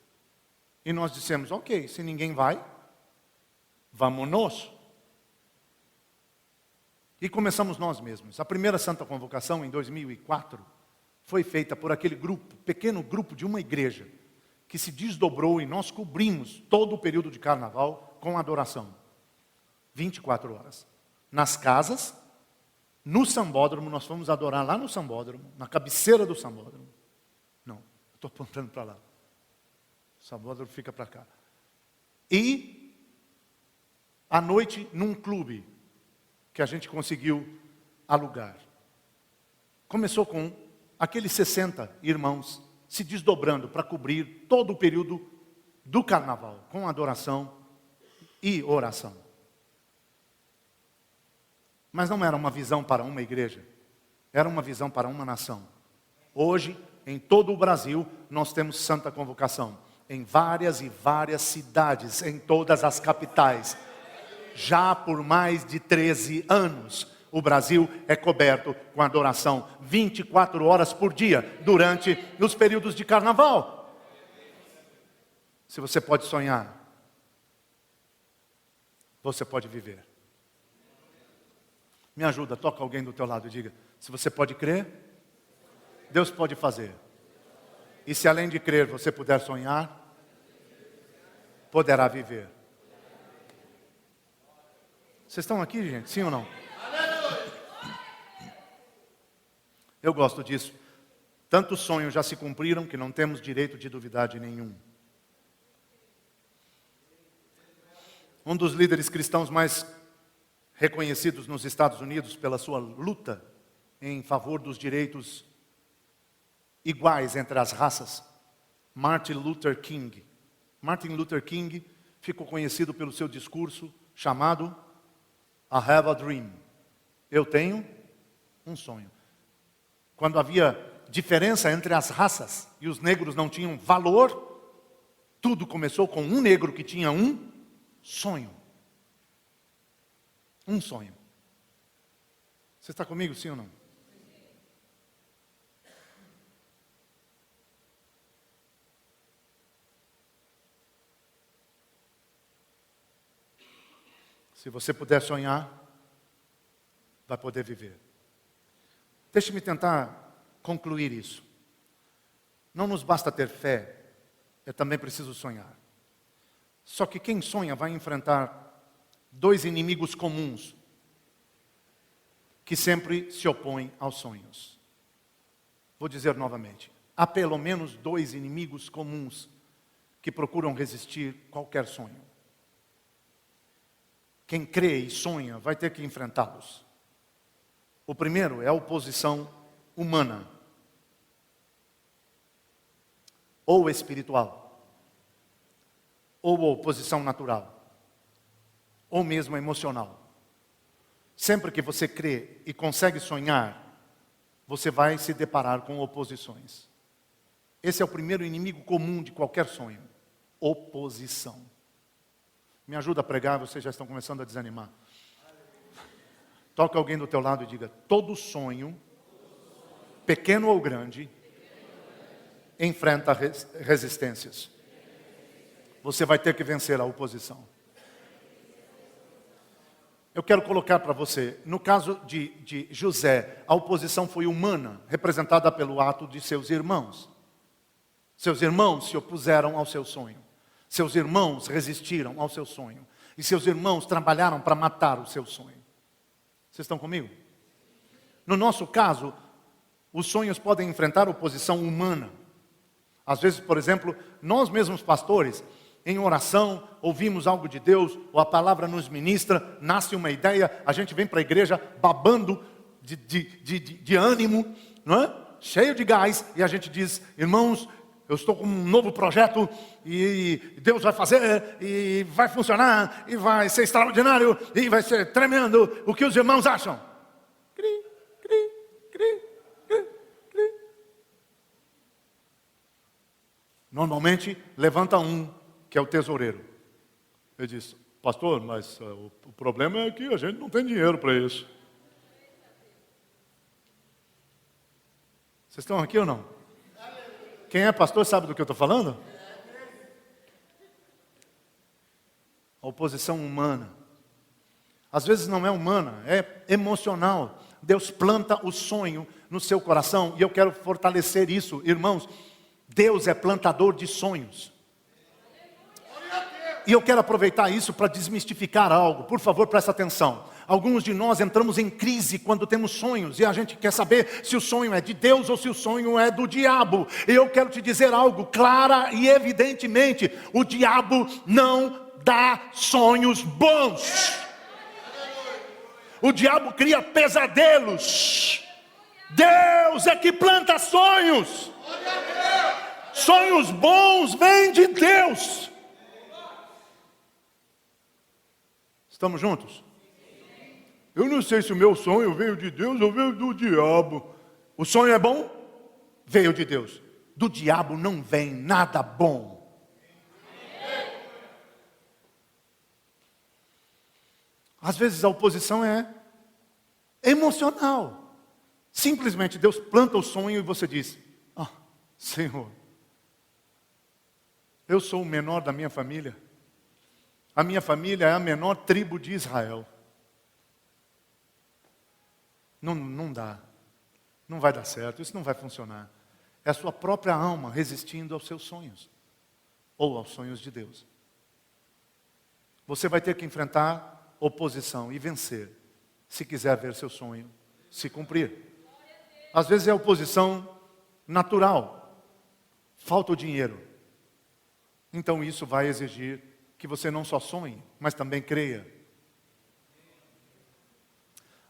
A: E nós dissemos: ok, se ninguém vai, vamos nós. E começamos nós mesmos. A primeira Santa Convocação, em 2004, foi feita por aquele grupo, pequeno grupo de uma igreja, que se desdobrou e nós cobrimos todo o período de carnaval com adoração. 24 horas. Nas casas, no sambódromo, nós fomos adorar lá no sambódromo, na cabeceira do sambódromo. Não, Estou apontando para lá. O Salvador fica para cá. E, à noite, num clube que a gente conseguiu alugar. Começou com aqueles 60 irmãos se desdobrando para cobrir todo o período do carnaval, com adoração e oração. Mas não era uma visão para uma igreja, era uma visão para uma nação. Hoje, em todo o Brasil, nós temos Santa Convocação. Em várias e várias cidades, em todas as capitais. Já por mais de 13 anos, o Brasil é coberto com adoração 24 horas por dia, durante os períodos de carnaval. Se você pode sonhar, você pode viver. Me ajuda, toca alguém do teu lado e diga: se você pode crer, Deus pode fazer. E se além de crer você puder sonhar, poderá viver. Vocês estão aqui, gente? Sim ou não? Eu gosto disso. Tantos sonhos já se cumpriram que não temos direito de duvidar de nenhum. Um dos líderes cristãos mais reconhecidos nos Estados Unidos pela sua luta em favor dos direitos iguais entre as raças, Martin Luther King. Martin Luther King ficou conhecido pelo seu discurso chamado I have a dream. Eu tenho um sonho. Quando havia diferença entre as raças e os negros não tinham valor, tudo começou com um negro que tinha um sonho. Um sonho. Você está comigo, sim ou não? Se você puder sonhar, vai poder viver. Deixe-me tentar concluir isso. Não nos basta ter fé, é também preciso sonhar. Só que quem sonha vai enfrentar dois inimigos comuns que sempre se opõem aos sonhos. Vou dizer novamente. Há pelo menos dois inimigos comuns que procuram resistir qualquer sonho. Quem crê e sonha vai ter que enfrentá-los. O primeiro é a oposição humana ou espiritual, ou a oposição natural, ou mesmo emocional. Sempre que você crê e consegue sonhar, você vai se deparar com oposições. Esse é o primeiro inimigo comum de qualquer sonho: oposição. Me ajuda a pregar, vocês já estão começando a desanimar. Toca alguém do teu lado e diga: todo sonho, pequeno ou grande, enfrenta resistências. Você vai ter que vencer a oposição. Eu quero colocar para você, no caso de José, a oposição foi humana, representada pelo ato de seus irmãos. Seus irmãos se opuseram ao seu sonho. Seus irmãos resistiram ao seu sonho. E seus irmãos trabalharam para matar o seu sonho. Vocês estão comigo? No nosso caso, os sonhos podem enfrentar oposição humana. Às vezes, por exemplo, nós mesmos pastores, em oração, ouvimos algo de Deus, ou a palavra nos ministra, nasce uma ideia, a gente vem para a igreja babando de ânimo, não é? Cheio de gás, e a gente diz: irmãos, eu estou com um novo projeto e Deus vai fazer e vai funcionar e vai ser extraordinário e vai ser tremendo. O que os irmãos acham? Cri, cri, cri, cri, cri. Normalmente levanta um, que é o tesoureiro. Ele diz: pastor, mas o problema é que a gente não tem dinheiro para isso. Vocês estão aqui ou não? Quem é pastor sabe do que eu estou falando? A oposição humana. Às vezes não é humana, é emocional. Deus planta o sonho no seu coração. E eu quero fortalecer isso, irmãos. Deus é plantador de sonhos. E eu quero aproveitar isso para desmistificar algo. Por favor, presta atenção. Alguns de nós entramos em crise quando temos sonhos e a gente quer saber se o sonho é de Deus ou se o sonho é do diabo. E eu quero te dizer algo clara e evidentemente: o diabo não dá sonhos bons. O diabo cria pesadelos. Deus é que planta sonhos. Sonhos bons vêm de Deus. Estamos juntos? Eu não sei se o meu sonho veio de Deus ou veio do diabo. O sonho é bom? Veio de Deus. Do diabo não vem nada bom. Às vezes a oposição é emocional. Simplesmente Deus planta o sonho e você diz: ah, Senhor, eu sou o menor da minha família. A minha família é a menor tribo de Israel. Não dá. Não vai dar certo. Isso não vai funcionar. É a sua própria alma resistindo aos seus sonhos. Ou aos sonhos de Deus. Você vai ter que enfrentar oposição e vencer, se quiser ver seu sonho se cumprir. Às vezes é oposição natural. Falta o dinheiro. Então isso vai exigir que você não só sonhe, mas também creia.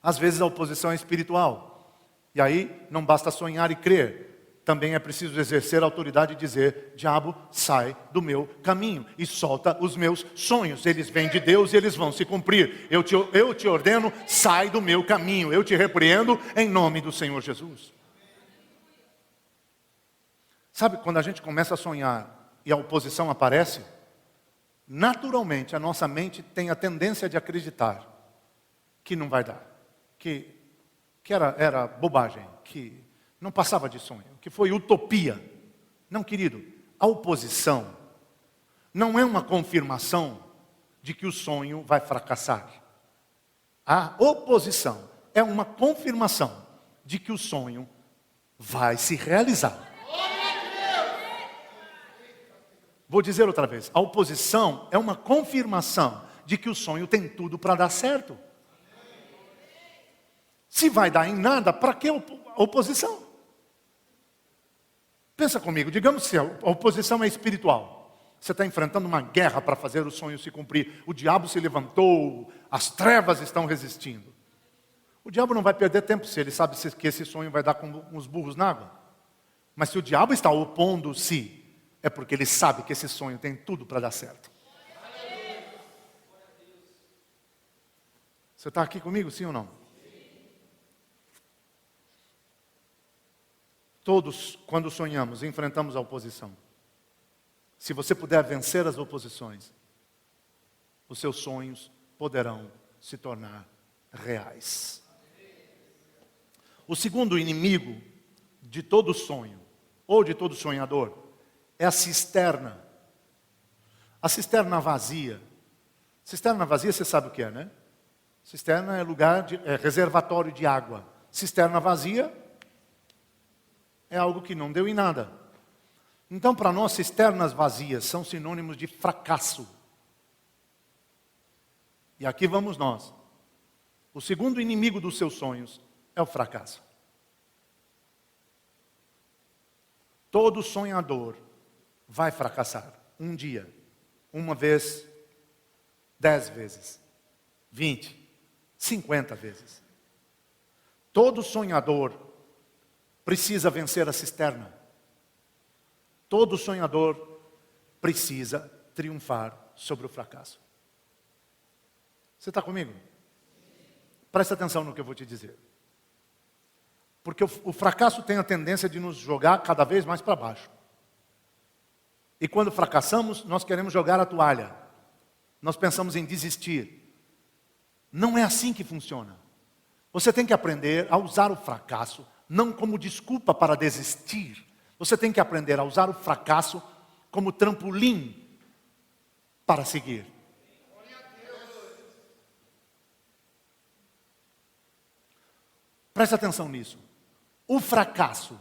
A: Às vezes a oposição é espiritual. E aí não basta sonhar e crer. Também é preciso exercer a autoridade e dizer: diabo, sai do meu caminho e solta os meus sonhos. Eles vêm de Deus e eles vão se cumprir. Eu te ordeno, sai do meu caminho. Eu te repreendo em nome do Senhor Jesus. Sabe, quando a gente começa a sonhar e a oposição aparece, naturalmente a nossa mente tem a tendência de acreditar que não vai dar. Que era bobagem, que não passava de sonho, que foi utopia. Não, querido, a oposição não é uma confirmação de que o sonho vai fracassar. A oposição é uma confirmação de que o sonho vai se realizar. Vou dizer outra vez, a oposição é uma confirmação de que o sonho tem tudo para dar certo. Se vai dar em nada, para que oposição? Pensa comigo, digamos que a oposição é espiritual. Você está enfrentando uma guerra para fazer o sonho se cumprir. O diabo se levantou, as trevas estão resistindo. O diabo não vai perder tempo se ele sabe que esse sonho vai dar com os burros na água. Mas se o diabo está opondo-se, é porque ele sabe que esse sonho tem tudo para dar certo. Você está aqui comigo, sim ou não? Todos, quando sonhamos, enfrentamos a oposição. Se você puder vencer as oposições, os seus sonhos poderão se tornar reais. O segundo inimigo de todo sonho, ou de todo sonhador, é a cisterna. A cisterna vazia. Cisterna vazia, você sabe o que é, né? Cisterna é reservatório de água. Cisterna vazia é algo que não deu em nada. Então, para nós, cisternas vazias são sinônimos de fracasso. E aqui vamos nós. O segundo inimigo dos seus sonhos é o fracasso. Todo sonhador vai fracassar. Um dia, uma vez, 10 vezes, 20, 50 vezes. Todo sonhador precisa vencer a cisterna. Todo sonhador precisa triunfar sobre o fracasso. Você está comigo? Presta atenção no que eu vou te dizer. Porque o fracasso tem a tendência de nos jogar cada vez mais para baixo. E quando fracassamos, nós queremos jogar a toalha. Nós pensamos em desistir. Não é assim que funciona. Você tem que aprender a usar o fracasso não como desculpa para desistir. Você tem que aprender a usar o fracasso como trampolim para seguir. Presta atenção nisso. O fracasso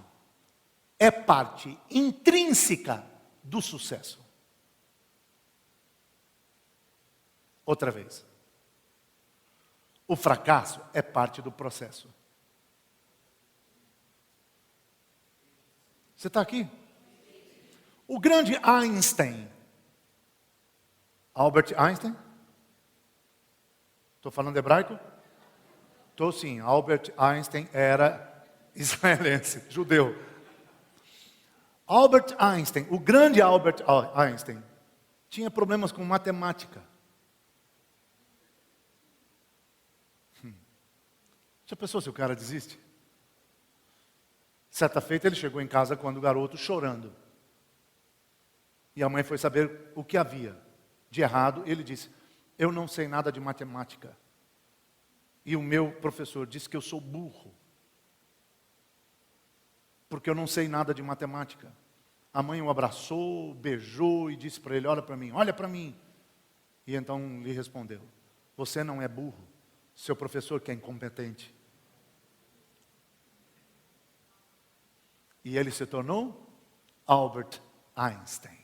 A: é parte intrínseca do sucesso. Outra vez. O fracasso é parte do processo. Você está aqui? O grande Einstein. Albert Einstein? Estou falando hebraico? Estou sim. Albert Einstein era israelense, judeu. Albert Einstein, o grande Albert Einstein, tinha problemas com matemática. Já pensou se o cara desiste? Certa feita ele chegou em casa quando o garoto chorando. E a mãe foi saber o que havia de errado. Ele disse: eu não sei nada de matemática. E o meu professor disse que eu sou burro, porque eu não sei nada de matemática. A mãe o abraçou, beijou e disse para ele: olha para mim, olha para mim. E então lhe respondeu: você não é burro, seu professor que é incompetente. E ele se tornou Albert Einstein.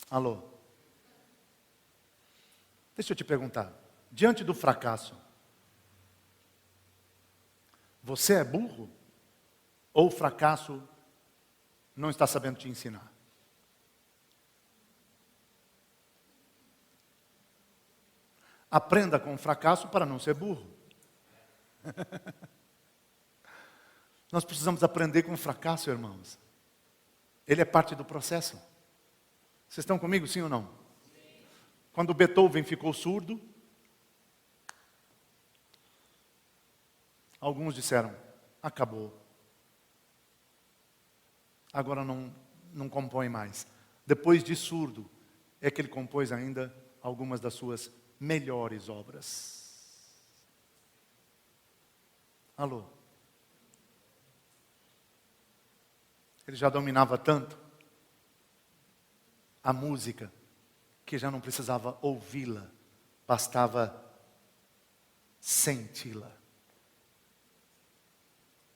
A: Alô? Deixa eu te perguntar, diante do fracasso, você é burro? Ou o fracasso não está sabendo te ensinar? Aprenda com o fracasso para não ser burro. Nós precisamos aprender com o fracasso, irmãos. Ele é parte do processo. Vocês estão comigo, sim ou não? Sim. Quando Beethoven ficou surdo, alguns disseram: acabou. Agora não compõe mais. Depois de surdo, é que ele compôs ainda algumas das suas melhores obras. Alô? Ele já dominava tanto a música que já não precisava ouvi-la, bastava senti-la.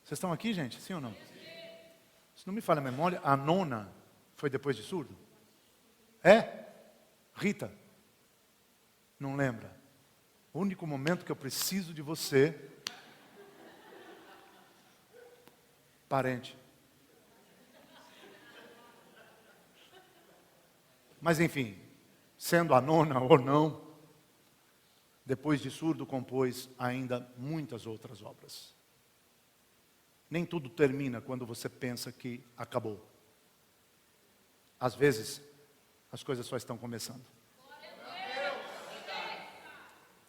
A: Vocês estão aqui, gente? Sim ou não? Se não me falha a memória, a nona foi depois de surdo? É? Rita? Não lembra? O único momento que eu preciso de você, parente. Mas enfim, sendo a nona ou não, depois de surdo compôs ainda muitas outras obras. Nem tudo termina quando você pensa que acabou. Às vezes, as coisas só estão começando.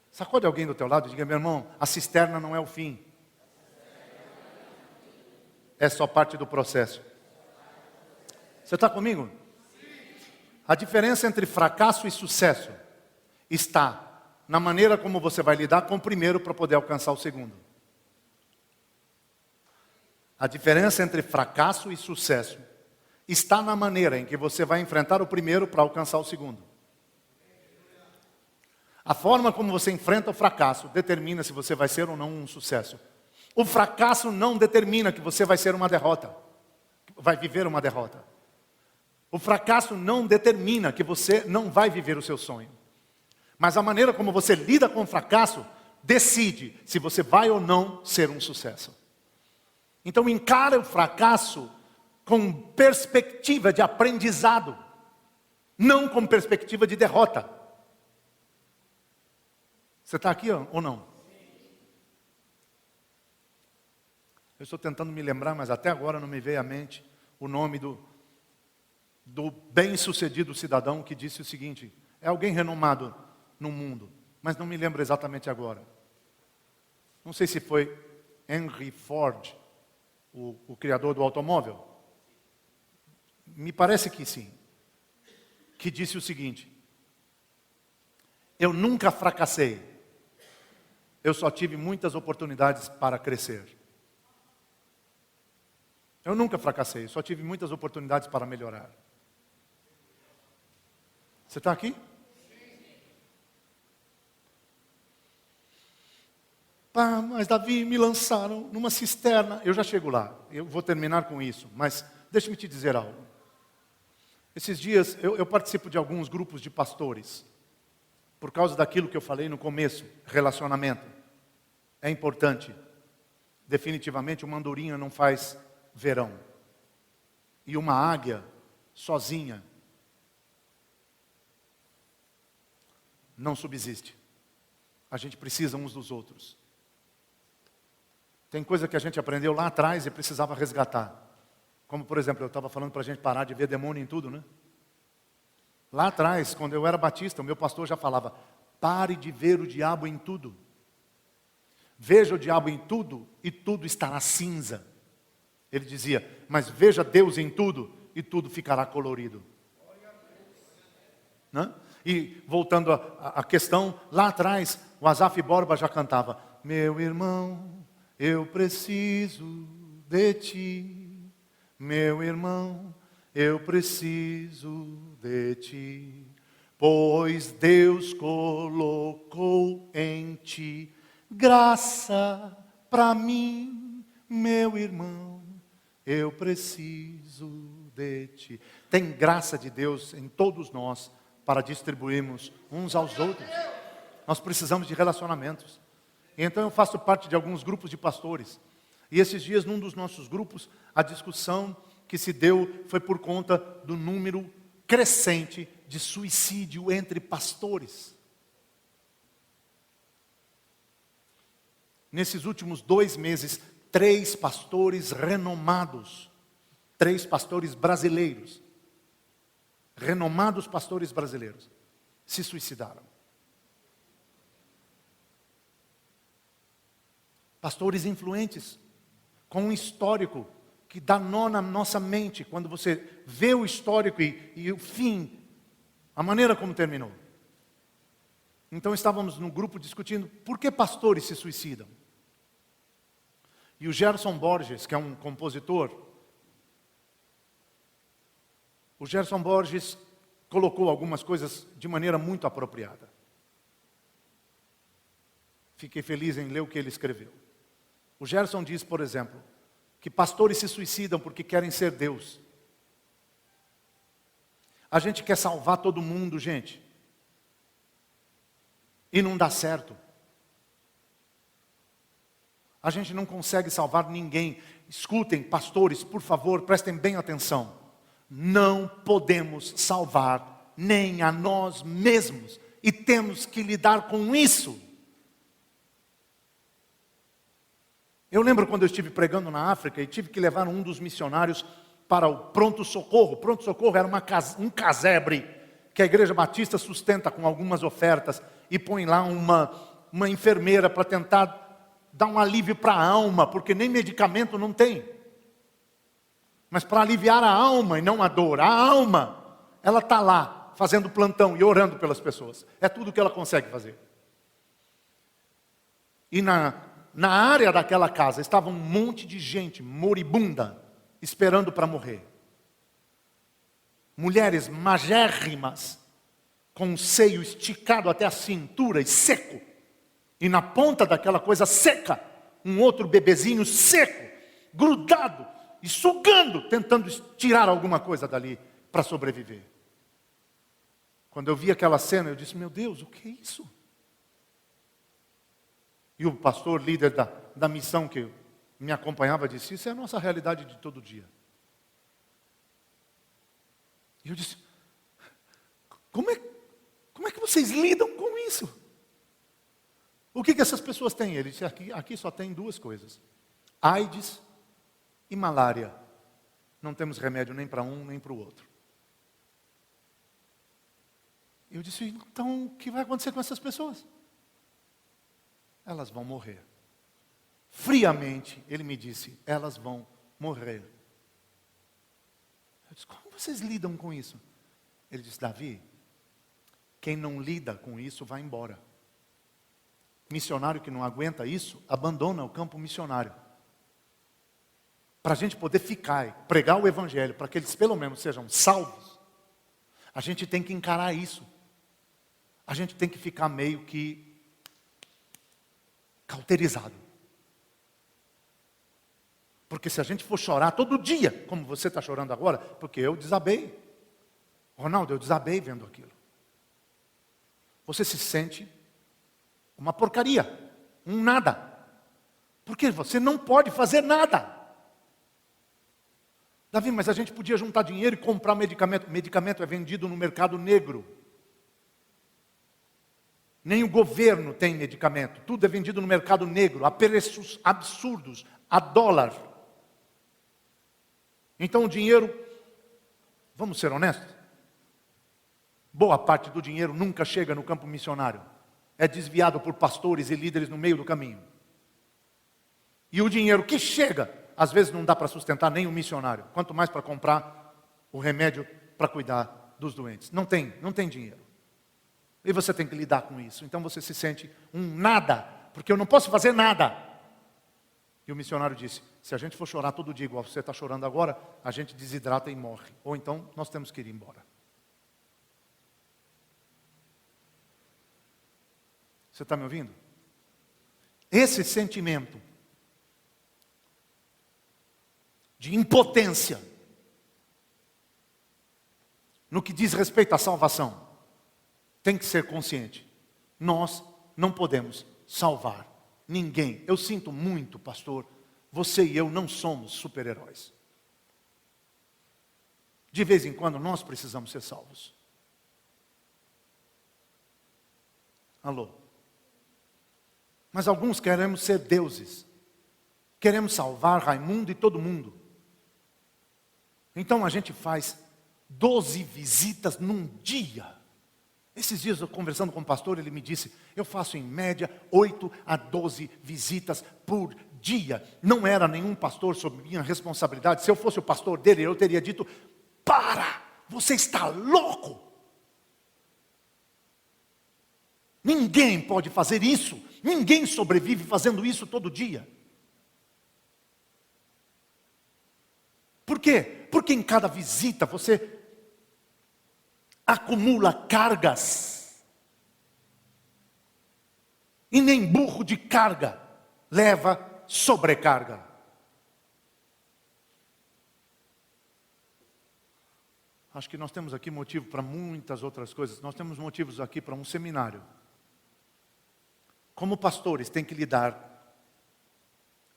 A: Sacode alguém do teu lado e diga: meu irmão, a cisterna não é o fim. É só parte do processo. Você está comigo? A diferença entre fracasso e sucesso está na maneira como você vai lidar com o primeiro para poder alcançar o segundo. A diferença entre fracasso e sucesso está na maneira em que você vai enfrentar o primeiro para alcançar o segundo. A forma como você enfrenta o fracasso determina se você vai ser ou não um sucesso. O fracasso não determina que você vai ser uma derrota, vai viver uma derrota. O fracasso não determina que você não vai viver o seu sonho. Mas a maneira como você lida com o fracasso decide se você vai ou não ser um sucesso. Então encare o fracasso com perspectiva de aprendizado, não com perspectiva de derrota. Você está aqui ou não? Eu estou tentando me lembrar, mas até agora não me veio à mente o nome do bem-sucedido cidadão que disse o seguinte: é alguém renomado no mundo, mas não me lembro exatamente agora. Não sei se foi Henry Ford, o criador do automóvel. Me parece que sim. Que disse o seguinte: eu nunca fracassei, eu só tive muitas oportunidades para crescer. Eu nunca fracassei, só tive muitas oportunidades para melhorar. Você está aqui? Pá, mas Davi, me lançaram numa cisterna. Eu já chego lá, eu vou terminar com isso, mas deixe-me te dizer algo. Esses dias eu participo de alguns grupos de pastores, por causa daquilo que eu falei no começo, relacionamento. É importante. Definitivamente uma andorinha não faz verão. E uma águia, sozinha, não subsiste. A gente precisa uns dos outros. Tem coisa que a gente aprendeu lá atrás e precisava resgatar. Como, por exemplo, eu estava falando para a gente parar de ver demônio em tudo, né? Lá atrás, quando eu era batista, o meu pastor já falava, pare de ver o diabo em tudo. Veja o diabo em tudo e tudo estará cinza. Ele dizia, mas veja Deus em tudo e tudo ficará colorido. Né? E voltando à questão, lá atrás, o Asaf Borba já cantava, meu irmão, eu preciso de ti. Meu irmão, eu preciso de ti. Pois Deus colocou em ti graça para mim, meu irmão, eu preciso de ti. Tem graça de Deus em todos nós para distribuirmos uns aos outros. Nós precisamos de relacionamentos. Então eu faço parte de alguns grupos de pastores. E esses dias, num dos nossos grupos, a discussão que se deu foi por conta do número crescente de suicídio entre pastores. Nesses últimos 2 meses, 3 pastores renomados, 3 pastores brasileiros, renomados pastores brasileiros, se suicidaram. Pastores influentes, com um histórico que dá nó na nossa mente, quando você vê o histórico e o fim, a maneira como terminou. Então estávamos no grupo discutindo, por que pastores se suicidam? E o Gerson Borges, que é um compositor, o Gerson Borges colocou algumas coisas de maneira muito apropriada. Fiquei feliz em ler o que ele escreveu. O Gerson diz, por exemplo, que pastores se suicidam porque querem ser Deus. A gente quer salvar todo mundo, gente. E não dá certo. A gente não consegue salvar ninguém. Escutem, pastores, por favor, prestem bem atenção. Não podemos salvar nem a nós mesmos. E temos que lidar com isso. Eu lembro quando eu estive pregando na África e tive que levar um dos missionários para o pronto-socorro. O pronto-socorro era um casebre que a Igreja Batista sustenta com algumas ofertas e põe lá uma enfermeira para tentar dar um alívio para a alma, porque nem medicamento não tem. Mas para aliviar a alma e não a dor, a alma, ela está lá fazendo plantão e orando pelas pessoas. É tudo que ela consegue fazer. E na área daquela casa estava um monte de gente moribunda, esperando para morrer. Mulheres magérrimas, com o seio esticado até a cintura e seco. E na ponta daquela coisa seca, um outro bebezinho seco, grudado e sugando, tentando tirar alguma coisa dali para sobreviver. Quando eu vi aquela cena, eu disse, meu Deus, o que é isso? E o pastor, líder da missão que me acompanhava, disse, isso é a nossa realidade de todo dia. E eu disse, como é que vocês lidam com isso? O que essas pessoas têm? Ele disse, aqui só tem 2 coisas. AIDS e malária. Não temos remédio nem para um, nem para o outro. E eu disse, então o que vai acontecer com essas pessoas? Elas vão morrer. Friamente, ele me disse, elas vão morrer. Eu disse, como vocês lidam com isso? Ele disse, Davi, quem não lida com isso vai embora. Missionário que não aguenta isso, abandona o campo missionário. Para a gente poder ficar e pregar o evangelho, para que eles pelo menos sejam salvos, a gente tem que encarar isso. A gente tem que ficar meio que cauterizado. Porque se a gente for chorar todo dia, como você está chorando agora, porque eu desabei. Ronaldo, eu desabei vendo aquilo. Você se sente uma porcaria, um nada. Porque você não pode fazer nada. Davi, mas a gente podia juntar dinheiro e comprar medicamento. Medicamento é vendido no mercado negro. Nem o governo tem medicamento. Tudo é vendido no mercado negro, a preços absurdos, a dólar. Então o dinheiro, vamos ser honestos, boa parte do dinheiro nunca chega no campo missionário. É desviado por pastores e líderes no meio do caminho. E o dinheiro que chega, às vezes não dá para sustentar nem o missionário. Quanto mais para comprar o remédio para cuidar dos doentes. Não tem dinheiro. E você tem que lidar com isso. Então você se sente um nada, porque eu não posso fazer nada. E o missionário disse, se a gente for chorar todo dia igual você está chorando agora, a gente desidrata e morre. Ou então nós temos que ir embora. Você está me ouvindo? Esse sentimento de impotência no que diz respeito à salvação tem que ser consciente. Nós não podemos salvar ninguém. Eu sinto muito, pastor, você e eu não somos super-heróis. De vez em quando nós precisamos ser salvos. Alô? Mas alguns queremos ser deuses. Queremos salvar Raimundo e todo mundo. Então a gente faz 12 visitas num dia. Esses dias eu conversando com o pastor, ele me disse, eu faço em média 8 a 12 visitas por dia. Não era nenhum pastor sob minha responsabilidade. Se eu fosse o pastor dele, eu teria dito, para, você está louco. Ninguém pode fazer isso. Ninguém sobrevive fazendo isso todo dia. Por quê? Porque em cada visita você acumula cargas. E nem burro de carga leva sobrecarga. Acho que nós temos aqui motivo para muitas outras coisas. Nós temos motivos aqui para um seminário. Como pastores, tem que lidar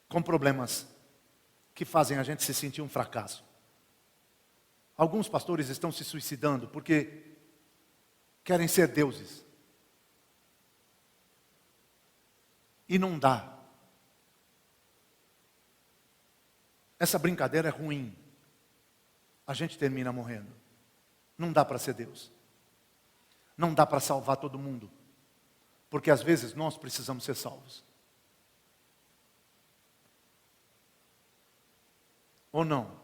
A: com problemas que fazem a gente se sentir um fracasso. Alguns pastores estão se suicidando porque querem ser deuses. E não dá. Essa brincadeira é ruim. A gente termina morrendo. Não dá para ser Deus. Não dá para salvar todo mundo. Porque às vezes nós precisamos ser salvos. Ou não?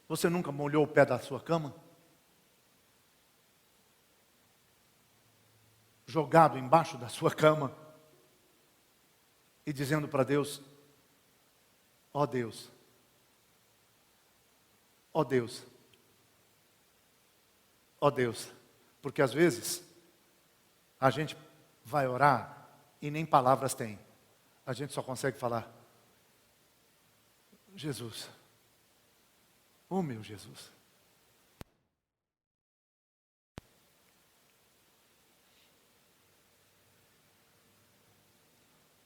A: Você nunca molhou o pé da sua cama? Jogado embaixo da sua cama e dizendo para Deus, ó Deus, ó Deus, ó Deus, porque às vezes a gente vai orar e nem palavras tem, a gente só consegue falar, Jesus, oh meu Jesus.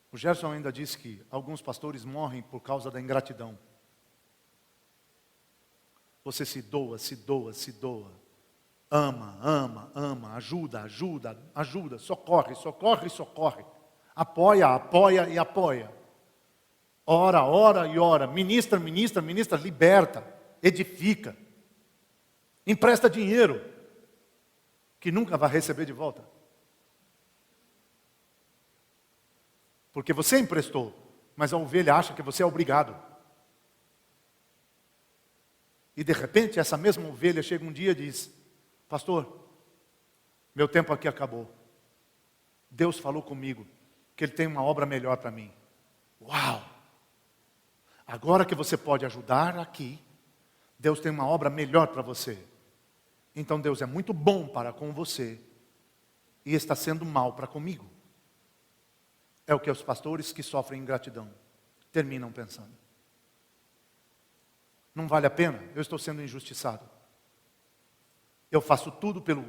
A: O Gerson ainda disse que alguns pastores morrem por causa da ingratidão. Você se doa, se doa, se doa. Ama, ama, ama, ajuda, ajuda, ajuda, socorre, socorre, socorre. Apoia, apoia e apoia. Ora, ora e ora. Ministra, ministra, ministra, liberta, edifica. Empresta dinheiro, que nunca vai receber de volta. Porque você emprestou, mas a ovelha acha que você é obrigado. E de repente essa mesma ovelha chega um dia e diz, pastor, meu tempo aqui acabou. Deus falou comigo que Ele tem uma obra melhor para mim. Uau! Agora que você pode ajudar aqui, Deus tem uma obra melhor para você. Então Deus é muito bom para com você e está sendo mal para comigo. É o que os pastores que sofrem ingratidão terminam pensando. Não vale a pena, eu estou sendo injustiçado. Eu faço tudo pelo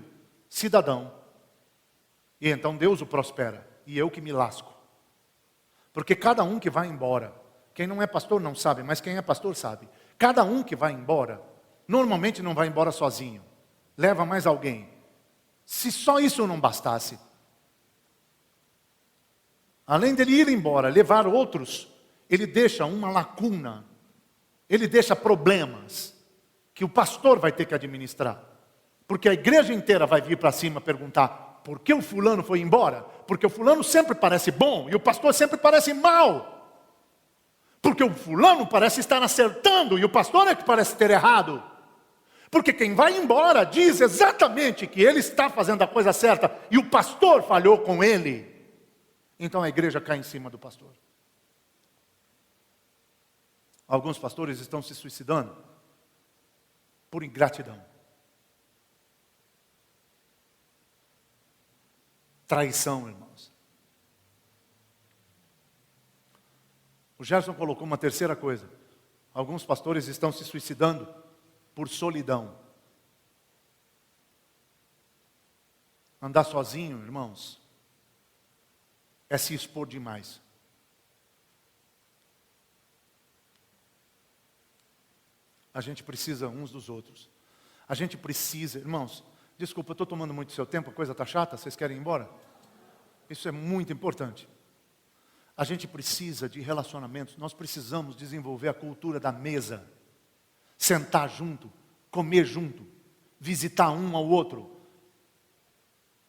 A: cidadão. E então Deus o prospera. E eu que me lasco. Porque cada um que vai embora, quem não é pastor não sabe, mas quem é pastor sabe. Cada um que vai embora, normalmente não vai embora sozinho. Leva mais alguém. Se só isso não bastasse, além dele ir embora, levar outros, ele deixa uma lacuna, ele deixa problemas, que o pastor vai ter que administrar. Porque a igreja inteira vai vir para cima perguntar, por que o fulano foi embora? Porque o fulano sempre parece bom, e o pastor sempre parece mal. Porque o fulano parece estar acertando, e o pastor é que parece ter errado. Porque quem vai embora diz exatamente que ele está fazendo a coisa certa, e o pastor falhou com ele. Então a igreja cai em cima do pastor. Alguns pastores estão se suicidando por ingratidão. Traição, irmãos. O Gerson colocou uma terceira coisa. Alguns pastores estão se suicidando por solidão. Andar sozinho, irmãos, é se expor demais. A gente precisa uns dos outros. A gente precisa, irmãos, desculpa, eu estou tomando muito seu tempo, a coisa está chata, vocês querem ir embora? Isso é muito importante. A gente precisa de relacionamentos, nós precisamos desenvolver a cultura da mesa. Sentar junto, comer junto, visitar um ao outro,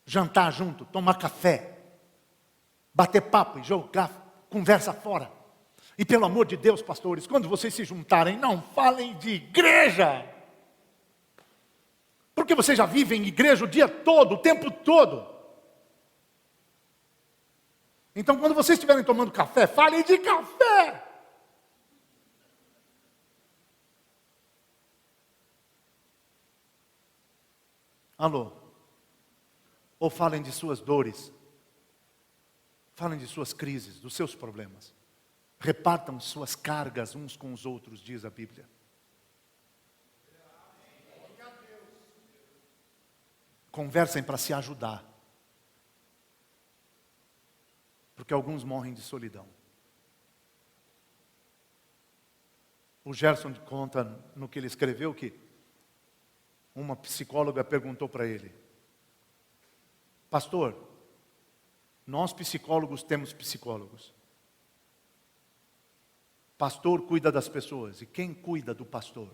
A: jantar junto, tomar café, bater papo e jogar conversa fora. E pelo amor de Deus, pastores, quando vocês se juntarem, não falem de igreja. Porque vocês já vivem em igreja o dia todo, o tempo todo. Então quando vocês estiverem tomando café, falem de café. Alô? Ou falem de suas dores. Falem de suas crises, dos seus problemas. Repartam suas cargas uns com os outros, diz a Bíblia. Conversem para se ajudar. Porque alguns morrem de solidão. O Gerson conta no que ele escreveu que uma psicóloga perguntou para ele: pastor, nós psicólogos temos psicólogos. Pastor cuida das pessoas. E quem cuida do pastor?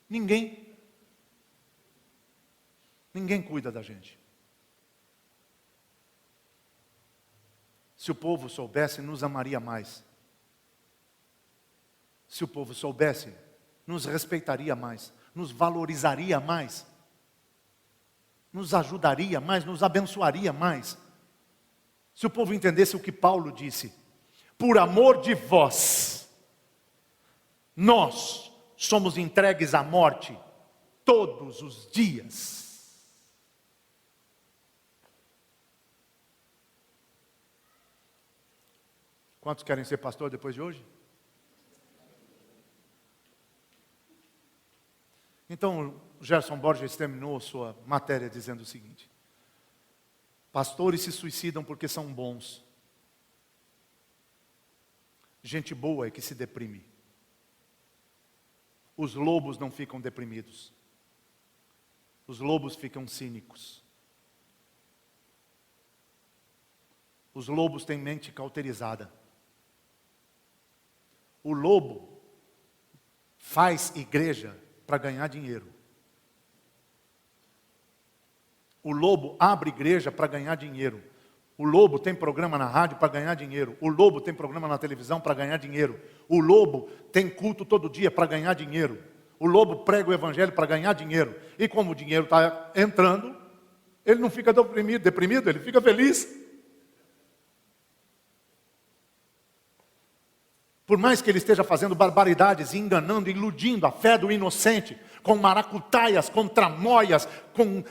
A: Ninguém. Ninguém cuida da gente. Se o povo soubesse, nos amaria mais. Se o povo soubesse, nos respeitaria mais, nos valorizaria mais, nos ajudaria mais, nos abençoaria mais. Se o povo entendesse o que Paulo disse: por amor de vós, nós somos entregues à morte todos os dias. Quantos querem ser pastor depois de hoje? Então, Gerson Borges terminou sua matéria dizendo o seguinte: pastores se suicidam porque são bons. Gente boa é que se deprime. Os lobos não ficam deprimidos. Os lobos ficam cínicos. Os lobos têm mente cauterizada. O lobo faz igreja para ganhar dinheiro. O lobo abre igreja para ganhar dinheiro. O lobo tem programa na rádio para ganhar dinheiro. O lobo tem programa na televisão para ganhar dinheiro. O lobo tem culto todo dia para ganhar dinheiro. O lobo prega o evangelho para ganhar dinheiro. E como o dinheiro está entrando, ele não fica deprimido, ele fica feliz. Por mais que ele esteja fazendo barbaridades, enganando, iludindo a fé do inocente, com maracutaias, com tramóias, com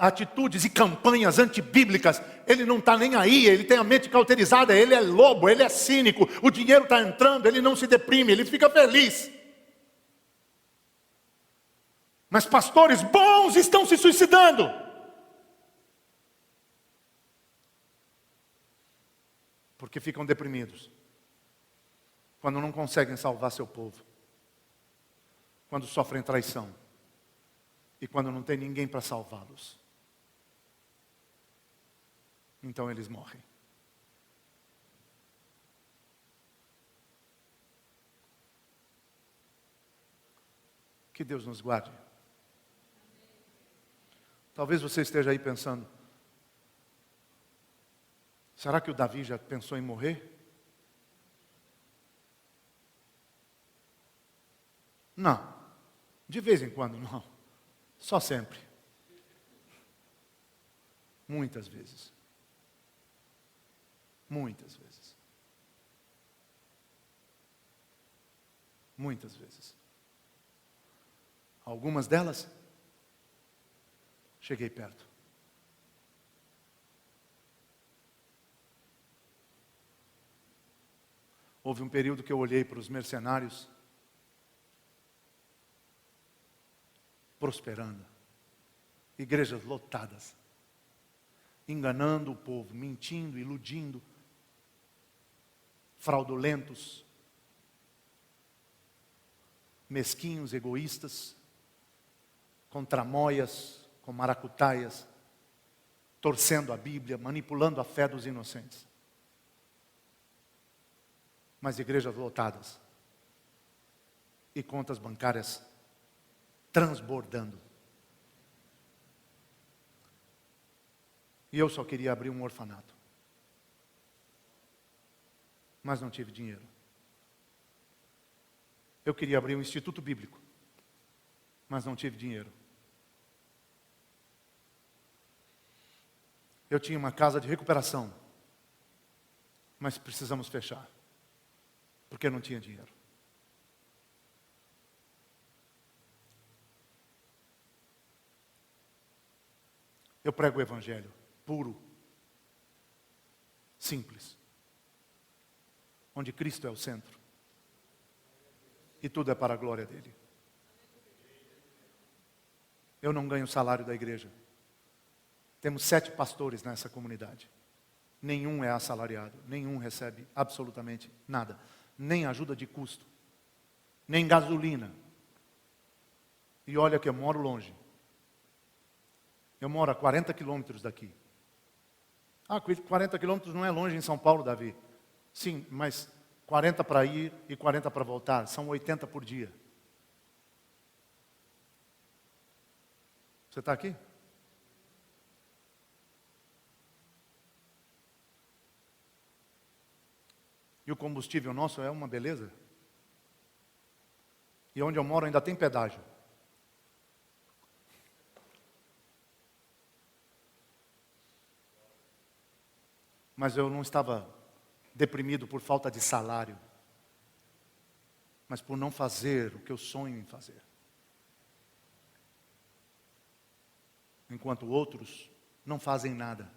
A: atitudes e campanhas antibíblicas, ele não está nem aí, ele tem a mente cauterizada, ele é lobo, ele é cínico, o dinheiro está entrando, ele não se deprime, ele fica feliz. Mas pastores bons estão se suicidando. Porque ficam deprimidos. Quando não conseguem salvar seu povo. Quando sofrem traição. E quando não tem ninguém para salvá-los. Então eles morrem. Que Deus nos guarde. Talvez você esteja aí pensando, será que o Davi já pensou em morrer? Não. De vez em quando não. Só sempre. Muitas vezes. Muitas vezes. Muitas vezes. Algumas delas, cheguei perto. Houve um período que eu olhei para os mercenários prosperando, igrejas lotadas, enganando o povo, mentindo, iludindo, fraudulentos, mesquinhos, egoístas, com tramóias, com maracutaias, torcendo a Bíblia, manipulando a fé dos inocentes. Mas igrejas lotadas e contas bancárias transbordando. E eu só queria abrir um orfanato. Mas não tive dinheiro. Eu queria abrir um instituto bíblico. Mas não tive dinheiro. Eu tinha uma casa de recuperação. Mas precisamos fechar. Porque não tinha dinheiro. Eu prego o evangelho puro, simples, onde Cristo é o centro e tudo é para a glória dele. Eu não ganho o salário da igreja. Temos 7 pastores nessa comunidade. Nenhum é assalariado, nenhum recebe absolutamente nada, nem ajuda de custo, nem gasolina. E olha que eu moro longe. Eu moro a 40 quilômetros daqui. 40 quilômetros não é longe em São Paulo, Davi. Sim, mas 40 para ir e 40 para voltar. São 80 por dia. Você está aqui? E o combustível nosso é uma beleza. E onde eu moro ainda tem pedágio. Mas eu não estava deprimido por falta de salário, mas por não fazer o que eu sonho em fazer. Enquanto outros não fazem nada.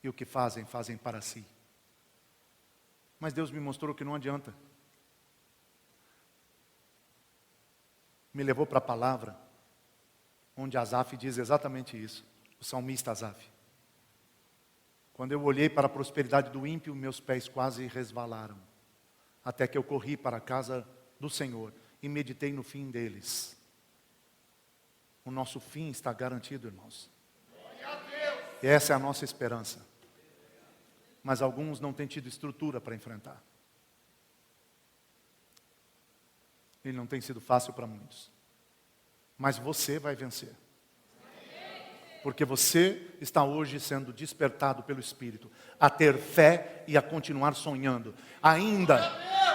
A: E o que fazem, fazem para si. Mas Deus me mostrou que não adianta. Me levou para a palavra, onde Asaf diz exatamente isso. O salmista Asaf. Quando eu olhei para a prosperidade do ímpio, meus pés quase resvalaram. Até que eu corri para a casa do Senhor e meditei no fim deles. O nosso fim está garantido, irmãos. E essa é a nossa esperança. Mas alguns não têm tido estrutura para enfrentar. E não tem sido fácil para muitos. Mas você vai vencer. Porque você está hoje sendo despertado pelo Espírito a ter fé e a continuar sonhando. Ainda,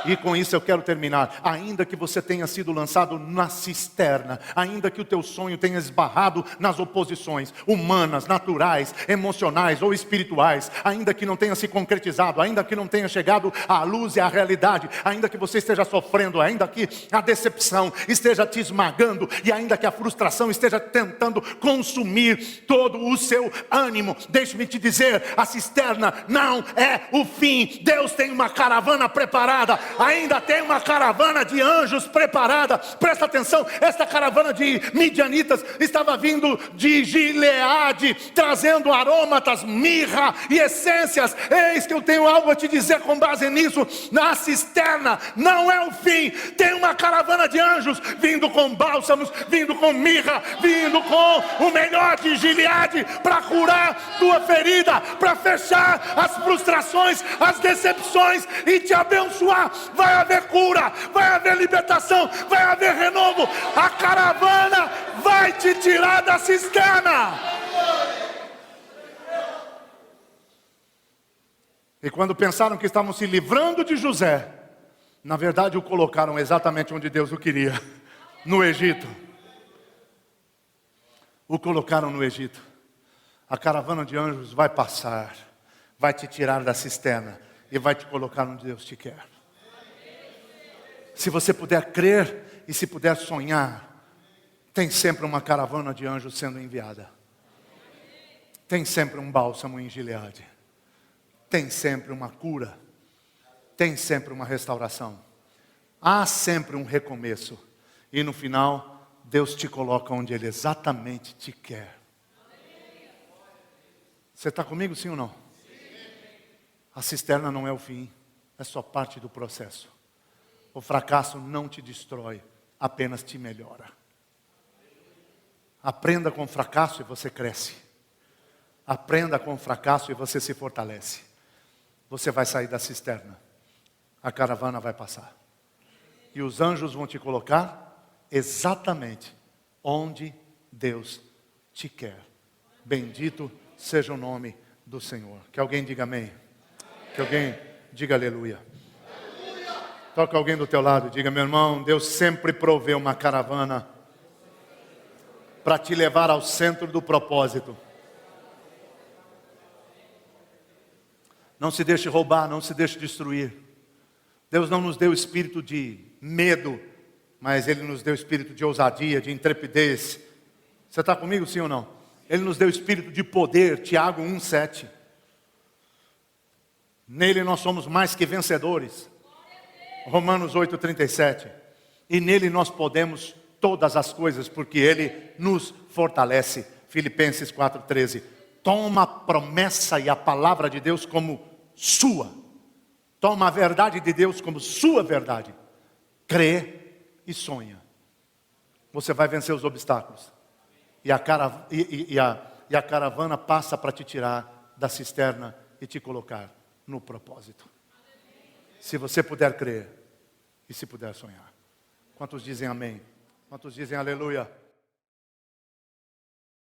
A: e com isso eu quero terminar, ainda que você tenha sido lançado na cisterna, ainda que o teu sonho tenha esbarrado nas oposições humanas, naturais, emocionais ou espirituais, ainda que não tenha se concretizado, ainda que não tenha chegado à luz e à realidade, ainda que você esteja sofrendo, ainda que a decepção esteja te esmagando e ainda que a frustração esteja tentando consumir todo o seu ânimo. Deixe-me te dizer, a cisterna não é o fim. Deus tem uma caravana preparada, ainda tem uma caravana de anjos preparada. Presta atenção, esta caravana de midianitas estava vindo de Gileade, trazendo aromatas, mirra e essências. Eis que eu tenho algo a te dizer com base nisso. Na cisterna não é o fim. Tem uma caravana de anjos vindo com bálsamos, vindo com mirra, vindo com o melhor de Gileade para curar tua ferida, para fechar as frustrações, as decepções e te abençoar. Vai haver cura, vai haver libertação, vai haver renovo. A caravana vai te tirar da cisterna. E quando pensaram que estavam se livrando de José, na verdade o colocaram exatamente onde Deus o queria, no Egito. O colocaram no Egito. A caravana de anjos vai passar, vai te tirar da cisterna e vai te colocar onde Deus te quer. Se você puder crer e se puder sonhar, tem sempre uma caravana de anjos sendo enviada. Tem sempre um bálsamo em Gileade. Tem sempre uma cura. Tem sempre uma restauração. Há sempre um recomeço. E no final, Deus te coloca onde Ele exatamente te quer. Você está comigo, sim ou não? A cisterna não é o fim. É só parte do processo. O fracasso não te destrói, apenas te melhora. Aprenda com o fracasso e você cresce. Aprenda com o fracasso e você se fortalece. Você vai sair da cisterna. A caravana vai passar. E os anjos vão te colocar exatamente onde Deus te quer. Bendito seja o nome do Senhor. Que alguém diga amém. Que alguém diga aleluia. Toca alguém do teu lado e diga: meu irmão, Deus sempre provê uma caravana para te levar ao centro do propósito. Não se deixe roubar, não se deixe destruir. Deus não nos deu espírito de medo, mas Ele nos deu espírito de ousadia, de intrepidez. Você está comigo, sim ou não? Ele nos deu espírito de poder, Tiago 1,7. Nele nós somos mais que vencedores. Romanos 8,37. E nele nós podemos todas as coisas, porque Ele nos fortalece. Filipenses 4,13. Toma a promessa e a palavra de Deus como sua. Toma a verdade de Deus como sua verdade. Crê e sonha. Você vai vencer os obstáculos. E a caravana passa para te tirar da cisterna e te colocar no propósito. Se você puder crer e se puder sonhar. Quantos dizem amém? Quantos dizem aleluia?